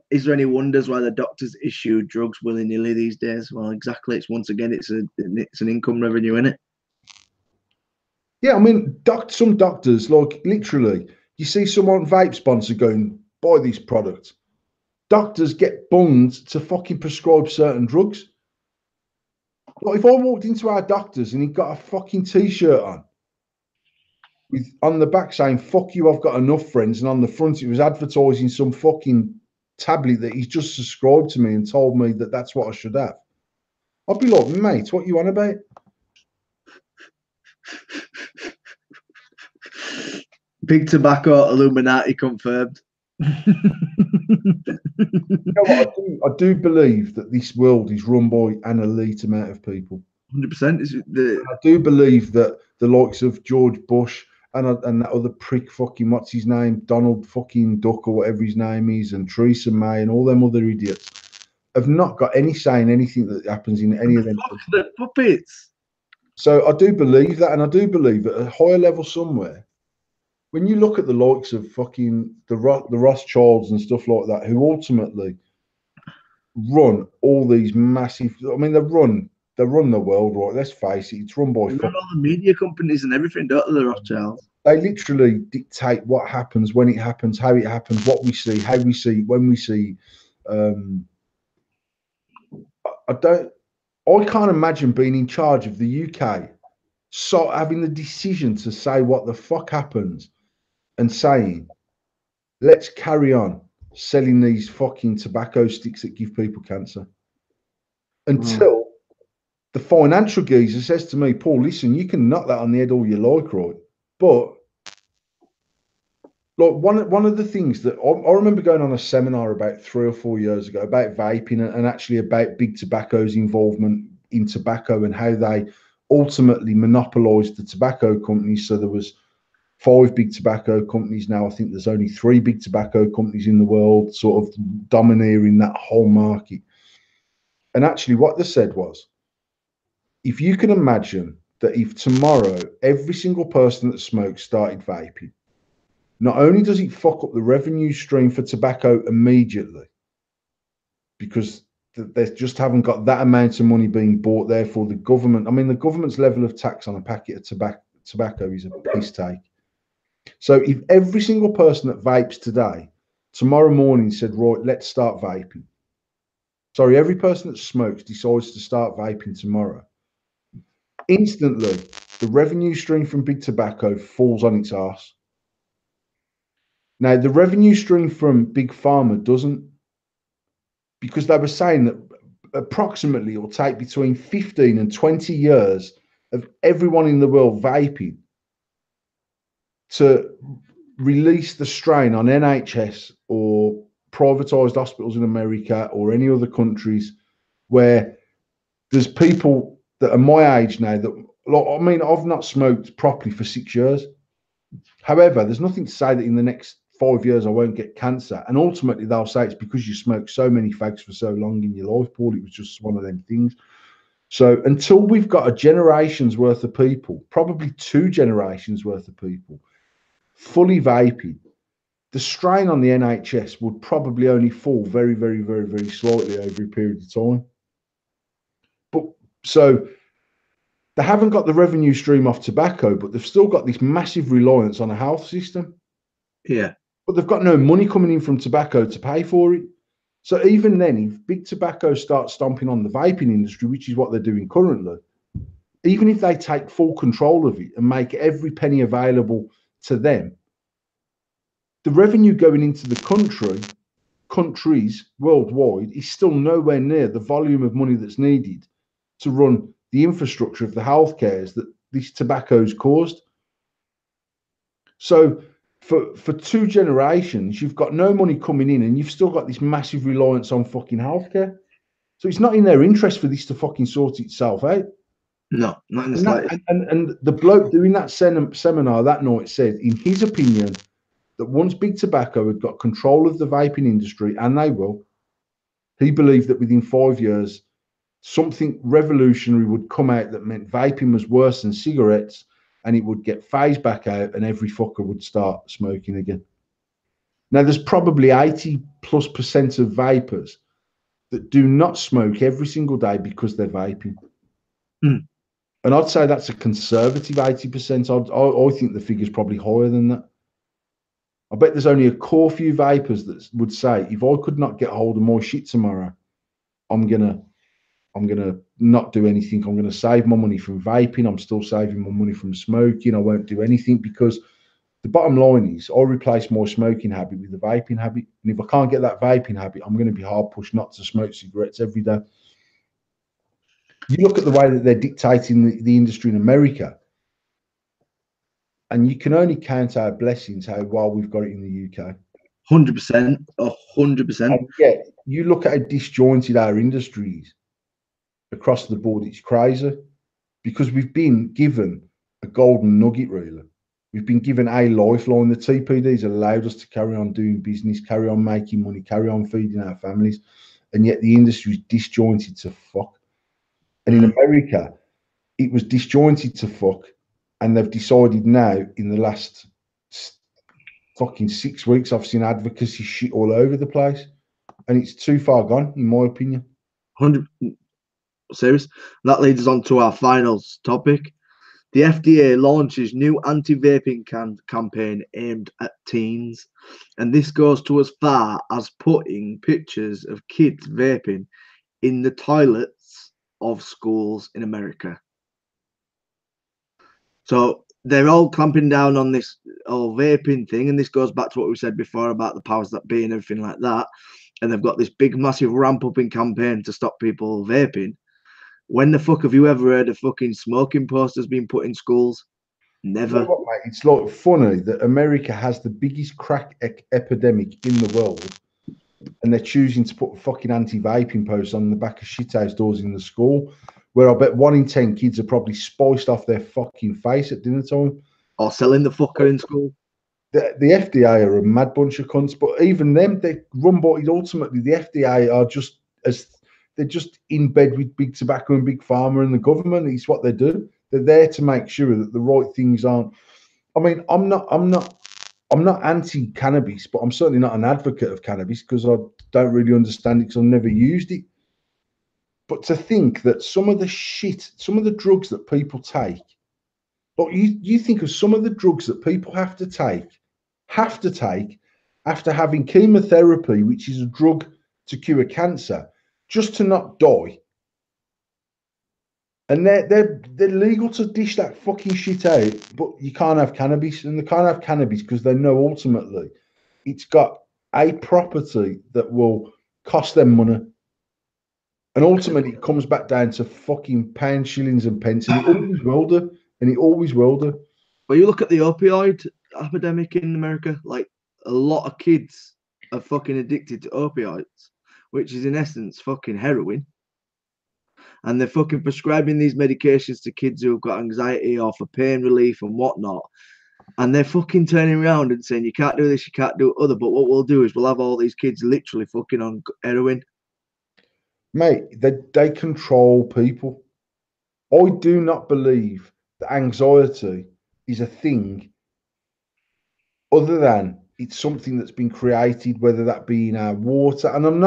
S1: Is there any wonders why the doctors issue drugs willy-nilly these days? Well, exactly. It's once again, it's an income revenue, isn't it?
S2: Yeah, I mean, some doctors, like literally, you see someone vape sponsor going, buy these products. Doctors get bunged to fucking prescribe certain drugs. Like if I walked into our doctors and he got a fucking t-shirt on with on the back saying "fuck you, I've got enough friends," and on the front it was advertising some fucking tablet that he's just subscribed to me and told me that that's what I should have, I'd be like, mate, what you on about?
S1: Big tobacco Illuminati confirmed.
S2: You know what, I do believe that this world is run by an elite amount of people.
S1: 100%.
S2: I do believe that the likes of George Bush and that other prick fucking what's his name, Donald fucking Duck or whatever his name is, and Theresa May and all them other idiots have not got any say in anything that happens in any of them.
S1: Fuck the puppets.
S2: So I do believe that, and I do believe at a higher level somewhere, when you look at the likes of fucking the Rothschilds and stuff like that, who ultimately run all these massive. I mean, they run the world, right? Let's face it, it's run by.
S1: They run all the media companies and everything, don't they, the Rothschilds?
S2: They literally dictate what happens, when it happens, how it happens, what we see, how we see, when we see. I don't. I can't imagine being in charge of the UK, so having the decision to say what the fuck happens, and saying, let's carry on selling these fucking tobacco sticks that give people cancer until the financial geezer says to me, Paul, listen, you can knock that on the head all you like, right? But like one of the things that I remember going on a seminar about 3 or 4 years ago about vaping and actually about big tobacco's involvement in tobacco and how they ultimately monopolized the tobacco companies. So there was 5 big tobacco companies. Now I think there's only 3 big tobacco companies in the world, sort of domineering that whole market. And actually what they said was, if you can imagine that if tomorrow every single person that smokes started vaping, not only does it fuck up the revenue stream for tobacco immediately, because they just haven't got that amount of money being bought there for the government. I mean, the government's level of tax on a packet of tobacco is a piss take. So if every single person that vapes today, tomorrow morning said, right, let's start vaping. Sorry, every person that smokes decides to start vaping tomorrow. Instantly, the revenue stream from big tobacco falls on its arse. Now, the revenue stream from big pharma doesn't, because they were saying that approximately it will take between 15 and 20 years of everyone in the world vaping to release the strain on NHS or privatized hospitals in America or any other countries where there's people that are my age now that, like, I mean, I've not smoked properly for 6 years. However, there's nothing to say that in the next 5 years I won't get cancer. And ultimately, they'll say it's because you smoked so many fags for so long in your life, Paul. It was just one of them things. So until we've got a generation's worth of people, probably 2 generations worth of people, fully vaping, the strain on the NHS would probably only fall very, very, very, very slightly over a period of time. But so they haven't got the revenue stream off tobacco, but they've still got this massive reliance on a health system.
S1: Yeah.
S2: But they've got no money coming in from tobacco to pay for it. So even then, if big tobacco starts stomping on the vaping industry, which is what they're doing currently, even if they take full control of it and make every penny available to them, the revenue going into the countries worldwide is still nowhere near the volume of money that's needed to run the infrastructure of the healthcares that this tobacco's caused. So for 2 generations, you've got no money coming in and you've still got this massive reliance on fucking healthcare. So it's not in their interest for this to fucking sort itself out.
S1: No, not in the
S2: And,
S1: slightest.
S2: and the bloke doing that seminar that night said, in his opinion, that once big tobacco had got control of the vaping industry, and they will, he believed that within 5 years, something revolutionary would come out that meant vaping was worse than cigarettes, and it would get phased back out and every fucker would start smoking again. Now, there's probably 80+% of vapors that do not smoke every single day because they're vaping.
S1: Mm.
S2: And I'd say that's a conservative 80%. I think the figure's probably higher than that. I bet there's only a core few vapors that would say, if I could not get hold of more shit tomorrow, I'm gonna not do anything. I'm gonna save my money from vaping. I'm still saving my money from smoking. I won't do anything, because the bottom line is I replace my smoking habit with the vaping habit. And if I can't get that vaping habit, I'm going to be hard pushed not to smoke cigarettes every day. You look at the way that they're dictating the industry in America, and you can only count our blessings how well we've got it in the UK.
S1: 100%, 100%.
S2: And yet, you look at how disjointed our industry is across the board. It's crazy, because we've been given a golden nugget, really. We've been given a lifeline. The TPD's allowed us to carry on doing business, carry on making money, carry on feeding our families, and yet the industry is disjointed to fuck. And in America, it was disjointed to fuck, and they've decided now in the last fucking 6 weeks, I've seen advocacy shit all over the place, and it's too far gone, in my opinion.
S1: 100 serious. That leads us on to our final topic. The FDA launches new anti-vaping campaign aimed at teens, and this goes to as far as putting pictures of kids vaping in the toilets of schools in America. So they're all clamping down on this whole vaping thing, and this goes back to what we said before about the powers that be and everything like that. And they've got this big, massive ramp-upping campaign to stop people vaping. When the fuck have you ever heard of fucking smoking posters being put in schools? Never.
S2: You know what, mate? It's like funny that America has the biggest crack epidemic in the world, and they're choosing to put fucking anti-vaping posters on the back of shithouse doors in the school, where I bet 1 in 10 kids are probably spiced off their fucking face at dinner time.
S1: Or selling the fucker in school.
S2: The FDA are a mad bunch of cunts, but even them, they're run by, ultimately, the FDA are just as, they're just in bed with big tobacco and big pharma and the government. It's what they do. They're there to make sure that the right things aren't. I mean, I'm not anti-cannabis, but I'm certainly not an advocate of cannabis because I don't really understand it because I've never used it. But to think that some of the shit, some of the drugs that people take, but you think of some of the drugs that people have to take after having chemotherapy, which is a drug to cure cancer, just to not die. And they're legal to dish that fucking shit out, but you can't have cannabis, and they can't have cannabis because they know ultimately it's got a property that will cost them money, and ultimately it comes back down to fucking pounds, shillings, and pence, and it always will do, and it always will do.
S1: But you look at the opioid epidemic in America, like a lot of kids are fucking addicted to opioids, which is in essence fucking heroin. And they're fucking prescribing these medications to kids who've got anxiety or for pain relief and whatnot. And they're fucking turning around and saying, you can't do this, you can't do other. But what we'll do is we'll have all these kids literally fucking on heroin.
S2: Mate, they control people. I do not believe that anxiety is a thing other than it's something that's been created, whether that be in our water. And I'm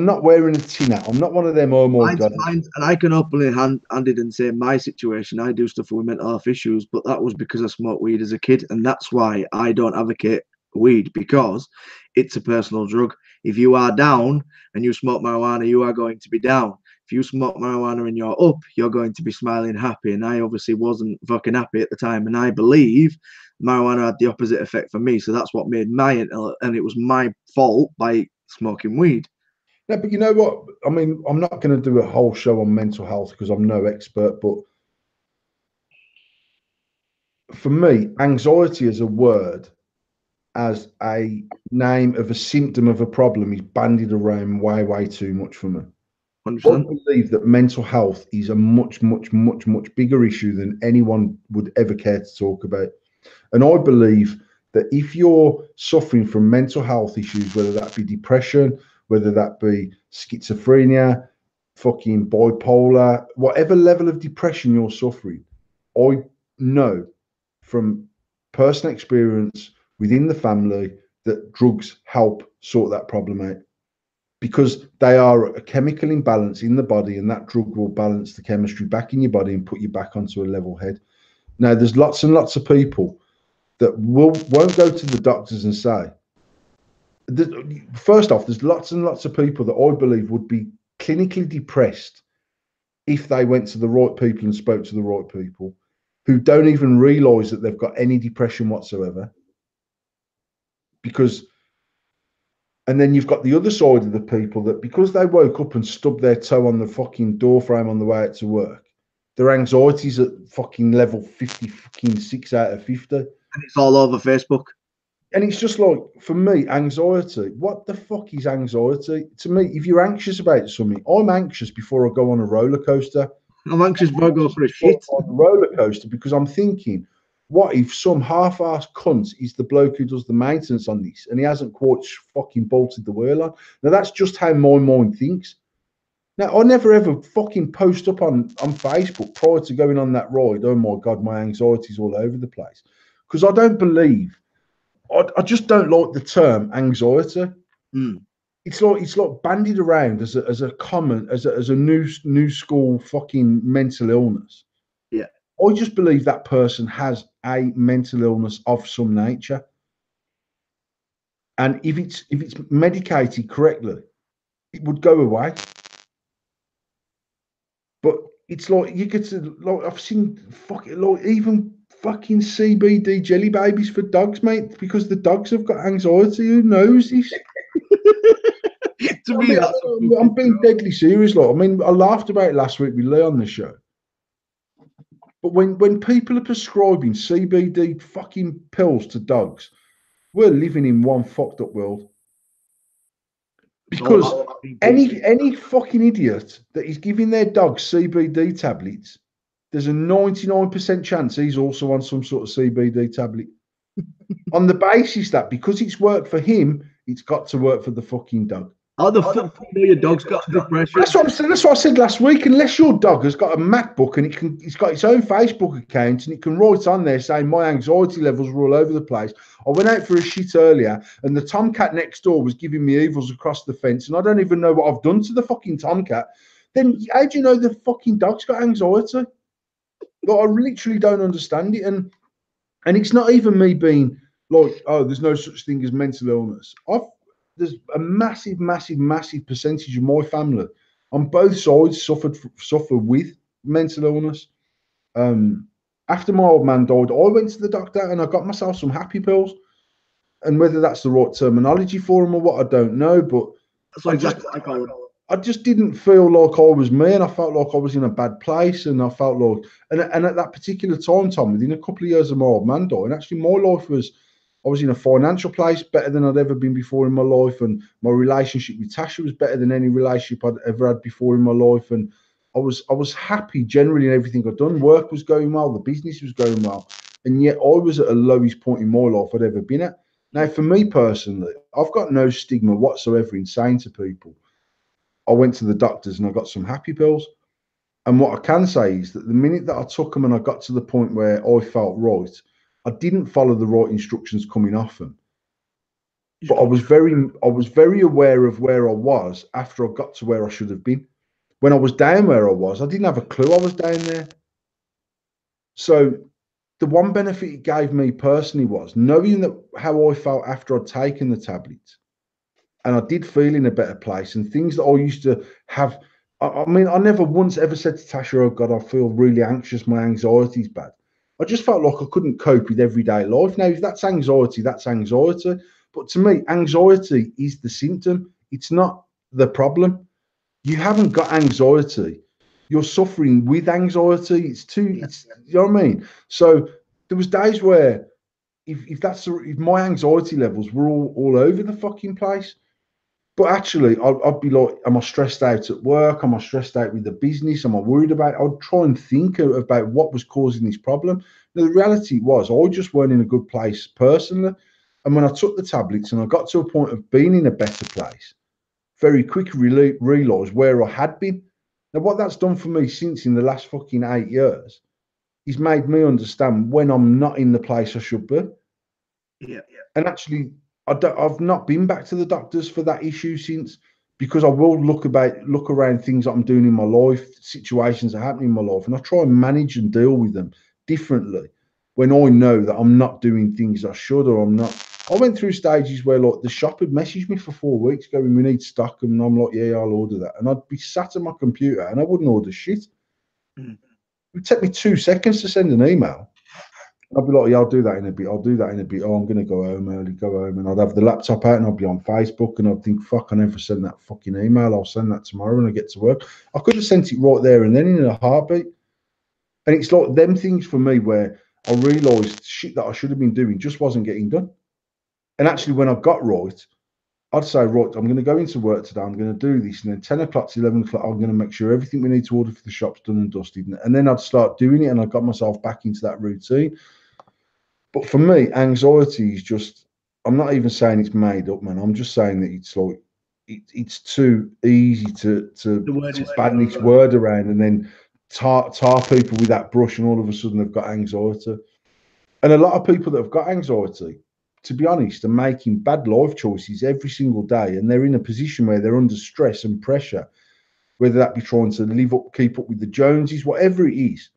S2: not wearing a tin hat. I'm not one of them, oh my God.
S1: And I can openly handed and say my situation, I do stuff with mental health issues, but that was because I smoked weed as a kid. And that's why I don't advocate weed, because it's a personal drug. If you are down and you smoke marijuana, you are going to be down. If you smoke marijuana and you're up, you're going to be smiling happy. And I obviously wasn't fucking happy at the time. And I believe marijuana had the opposite effect for me. So that's what made and it was my fault by smoking weed.
S2: No, but you know what? I mean, I'm not going to do a whole show on mental health because I'm no expert, but for me, anxiety as a word, as a name of a symptom of a problem, is bandied around way too much for me.
S1: 100%.
S2: I believe that mental health is a much bigger issue than anyone would ever care to talk about. And I believe that if you're suffering from mental health issues, whether that be depression, whether that be schizophrenia, fucking bipolar, whatever level of depression you're suffering, I know from personal experience within the family that drugs help sort that problem out, because they are a chemical imbalance in the body, and that drug will balance the chemistry back in your body and put you back onto a level head. Now, there's lots and lots of people that won't go to the doctors and say, first off, there's lots and lots of people that I believe would be clinically depressed if they went to the right people and spoke to the right people, who don't even realize that they've got any depression whatsoever. And then you've got the other side of the people that, because they woke up and stubbed their toe on the fucking door frame on the way out to work, their anxiety's at fucking level 56 out of 50.
S1: And it's all over Facebook.
S2: And it's just like, for me, anxiety, what the fuck is anxiety? To me, if you're anxious about something, I'm anxious before I go on a roller coaster.
S1: I'm anxious before I go for a shit.
S2: On a roller coaster because I'm thinking, What if some half-assed cunt is the bloke who does the maintenance on this and he hasn't quite fucking bolted the wheel on? Now, that's just how my mind thinks. Now, I never ever fucking post up on Facebook prior to going on that ride. Oh my God, my anxiety's all over the place. Because I don't believe, I just don't like the term anxiety.
S1: Mm.
S2: It's like bandied around as a common, as a new school fucking mental illness.
S1: Yeah.
S2: I just believe that person has a mental illness of some nature. And if it's medicated correctly, it would go away. But it's like you get to like I've seen fucking like even fucking CBD jelly babies for dogs, mate, because the dogs have got anxiety. Who knows this?
S1: To me, that's
S2: I'm being deadly serious. Like, I mean, I laughed about it last week with Lee on the show. But when people are prescribing CBD fucking pills to dogs, we're living in one fucked up world. Because any fucking idiot that is giving their dog CBD tablets, there's a 99% chance he's also on some sort of CBD tablet. On the basis that because it's worked for him, it's got to work for the fucking dog.
S1: How the fuck do you know your dog's got depression?
S2: That's what I'm saying. That's what I said last week. Unless your dog has got a MacBook and it's got its own Facebook account and it can write on there saying my anxiety levels were all over the place. I went out for a shit earlier and the tomcat next door was giving me evils across the fence and I don't even know what I've done to the fucking tomcat. Then how do you know the fucking dog's got anxiety? Like, I literally don't understand it. And it's not even me being like, oh, there's no such thing as mental illness. There's a massive percentage of my family on both sides suffer with mental illness. After my old man died, I went to the doctor and I got myself some happy pills. And whether that's the right terminology for them or what, I don't know. But
S1: that's exactly what I call it.
S2: I just didn't feel like I was me, and I felt like I was in a bad place, and I felt like, and at that particular time, Tom, within a couple of years of my old man dying, actually my life was, I was in a financial place better than I'd ever been before in my life, and my relationship with Tasha was better than any relationship I'd ever had before in my life, and I was happy generally in everything I'd done. Work was going well, the business was going well, and yet I was at the lowest point in my life I'd ever been at. Now, for me personally, I've got no stigma whatsoever in saying to people, I went to the doctors and I got some happy pills. And what I can say is that the minute that I took them and I got to the point where I felt right, I didn't follow the right instructions coming off them. But I was very aware of where I was after I got to where I should have been. When I was down where I was, I didn't have a clue I was down there. So the one benefit it gave me personally was knowing that how I felt after I'd taken the tablets. And I did feel in a better place. And things that I used to have, I mean, I never once ever said to Tasha, oh God, I feel really anxious. My anxiety's bad. I just felt like I couldn't cope with everyday life. Now, if that's anxiety, that's anxiety. But to me, anxiety is the symptom. It's not the problem. You haven't got anxiety. You're suffering with anxiety. It's you know what I mean? So there was days where if my anxiety levels were all over the fucking place, but actually, I'd be like, am I stressed out at work? Am I stressed out with the business? Am I worried about it? I'd try and think about what was causing this problem. Now, the reality was, I just weren't in a good place personally. And when I took the tablets and I got to a point of being in a better place, very quickly realised where I had been. Now, what that's done for me since in the last fucking 8 years is made me understand when I'm not in the place I should be.
S1: Yeah.
S2: And actually, I've not been back to the doctors for that issue since, because I will look around things that I'm doing in my life, situations that happen in my life, and I try and manage and deal with them differently when I know that I'm not doing things I should, or I'm not. I went through stages where like the shop had messaged me for 4 weeks going, we need stock, and I'm like, yeah, I'll order that. And I'd be sat at my computer and I wouldn't order shit. It would take me 2 seconds to send an email. I'd be like, yeah, I'll do that in a bit. I'll do that in a bit. Oh, I'm going to go home early, go home. And I'd have the laptop out and I'd be on Facebook and I'd think, fuck, I never sent that fucking email. I'll send that tomorrow when I get to work. I could have sent it right there and then in a heartbeat. And it's like them things for me where I realised shit that I should have been doing just wasn't getting done. And actually, when I got right, I'd say, right, I'm going to go into work today. I'm going to do this. And then 10 o'clock to 11 o'clock, I'm going to make sure everything we need to order for the shop's done and dusted. And then I'd start doing it and I got myself back into that routine. But for me, anxiety is just, I'm not even saying it's made up, man. I'm just saying that it's like, it's too easy to bang this word around and then tar people with that brush, and all of a sudden they've got anxiety. And a lot of people that have got anxiety, to be honest, are making bad life choices every single day, and they're in a position where they're under stress and pressure, whether that be trying to keep up with the Joneses, whatever it is,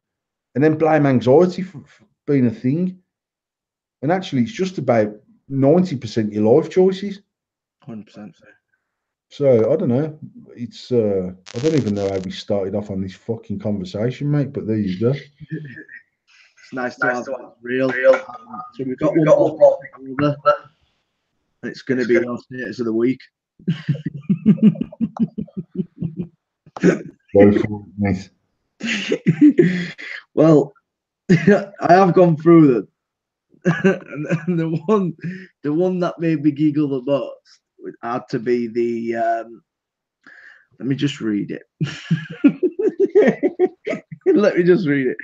S2: and then blame anxiety for being a thing. And actually, it's just about 90% your life choices.
S1: 100%.
S2: So I don't know. It's I don't even know how we started off on this fucking conversation, mate. But there you go.
S1: It's nice to have real. So we've got one more over, and it's going to be your status of the week.
S2: Go for it, mate.
S1: Well, I have gone through them, and the one that made me giggle the most had to be the. Let me just read it. Let me just read it,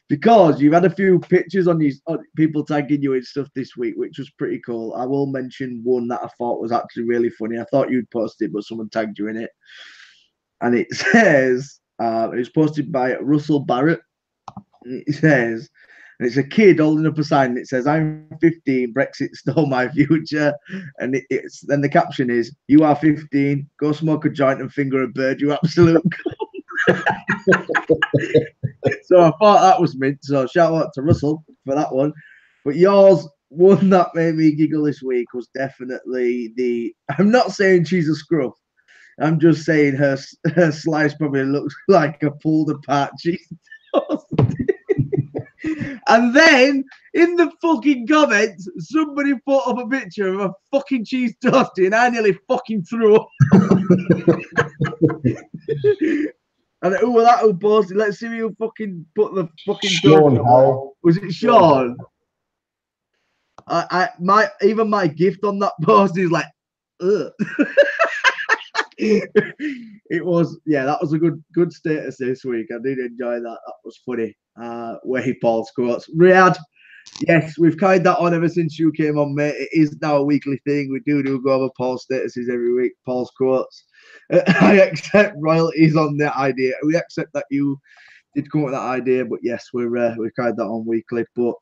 S1: because you've had a few pictures on people tagging you and stuff this week, which was pretty cool. I will mention one that I thought was actually really funny. I thought you'd posted, but someone tagged you in it, and it says it was posted by Russell Barrett. It says, and it's a kid holding up a sign, and it says, "I'm 15. Brexit stole my future." And it's then the caption is, "You are 15. Go smoke a joint and finger a bird. You absolute." So I thought that was mint. So shout out to Russell for that one. But yours, one that made me giggle this week, was definitely the. I'm not saying she's a scruff. I'm just saying her slice probably looks like a pulled apart cheese toast. And then in the fucking comments, somebody put up a picture of a fucking cheese toastie, and I nearly fucking threw up. And who was that who posted? Let's see who fucking put the fucking
S2: Sean Howell.
S1: Was it Sean? Even my gift on that post is like, ugh. It was, yeah, that was a good status this week. I did enjoy that. That was funny. Way Paul's quotes. Riyadh, yes, we've carried that on ever since you came on, mate. It is now a weekly thing. We do go over Paul's statuses every week, Paul's quotes. I accept royalties on that idea. We accept that you did come up with that idea, but yes, we've carried that on weekly. But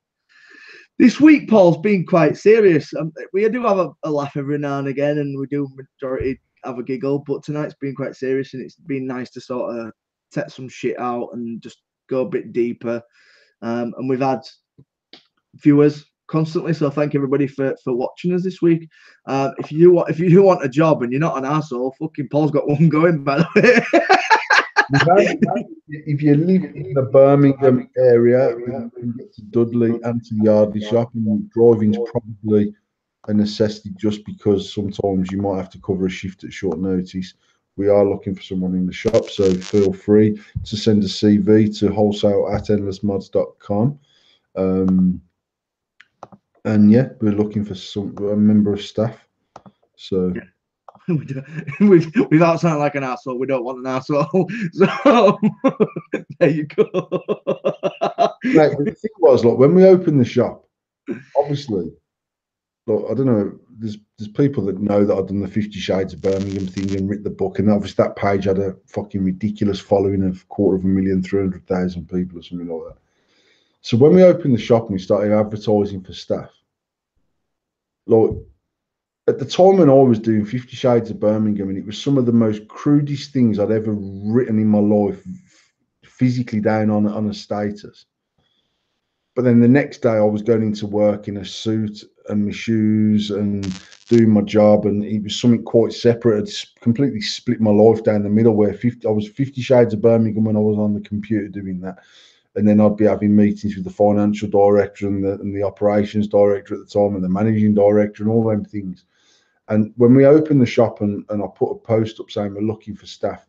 S1: this week, Paul's been quite serious. We do have a laugh every now and again, and we do majority have a giggle. But tonight's been quite serious, and it's been nice to sort of set some shit out and just go a bit deeper. And we've had viewers constantly, so thank everybody for watching us this week. If you want a job and you're not an asshole, fucking Paul's got one going, by the way.
S2: If you live in the Birmingham area, you can get to Dudley and to Yardley shop, and driving's probably a necessity just because sometimes you might have to cover a shift at short notice. We are looking for someone in the shop, so feel free to send a CV to wholesale@endlessmods.com. And yeah, we're looking for a member of staff. So
S1: without sounding like an asshole, we don't want an asshole. So there you go.
S2: Mate, the thing was, like, when we opened the shop, obviously, look, I don't know, there's people that know that I've done the 50 Shades of Birmingham thing and written the book, and obviously that page had a fucking ridiculous following of 250,000 people or something like that. So when we opened the shop and we started advertising for staff, like, at the time when I was doing 50 Shades of Birmingham, and it was some of the most crudest things I'd ever written in my life, physically down on a status. But then the next day I was going into work in a suit and my shoes and doing my job, and it was something quite separate. It's completely split my life down the middle, where I was 50 Shades of Birmingham when I was on the computer doing that. And then I'd be having meetings with the financial director and the operations director at the time and the managing director and all them things. And when we opened the shop and I put a post up saying we're looking for staff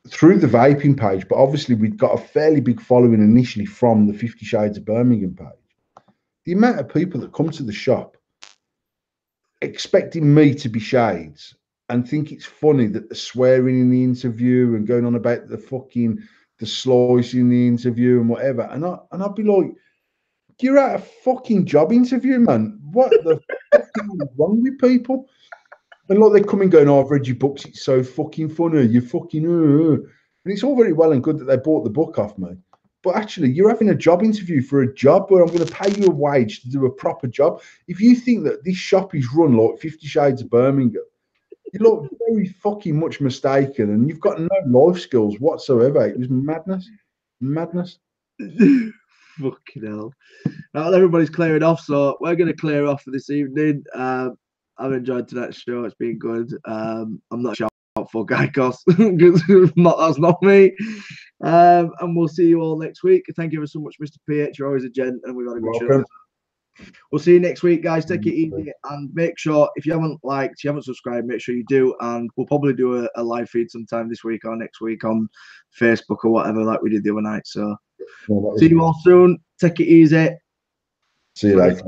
S2: through the vaping page, but obviously we'd got a fairly big following initially from the 50 Shades of Birmingham page. The amount of people that come to the shop expecting me to be Shades and think it's funny that the swearing in the interview and going on about the slice in the interview and whatever. And I'd be like, You're at a fucking job interview, man. What the fucking is wrong with people? And like they come in going, oh, I've read your books. It's so fucking funny. You fucking, and it's all very well and good that they bought the book off me. But actually, you're having a job interview for a job where I'm going to pay you a wage to do a proper job. If you think that this shop is run like 50 Shades of Birmingham, you look very fucking much mistaken and you've got no life skills whatsoever. It was madness. Madness.
S1: Fucking hell. Right, well, everybody's clearing off, so we're going to clear off for this evening. I've enjoyed tonight's show. It's been good. I'm not sure for Gaikos because that's not me. And we'll see you all next week. Thank you ever so much, Mr. PH. You're always a gent, and we've had a good show. We'll see you next week, guys. Take it easy and make sure if you haven't liked, you haven't subscribed, make sure you do. And we'll probably do a live feed sometime this week or next week on Facebook or whatever, like we did the other night. So see you all soon. Take it easy.
S2: See you later.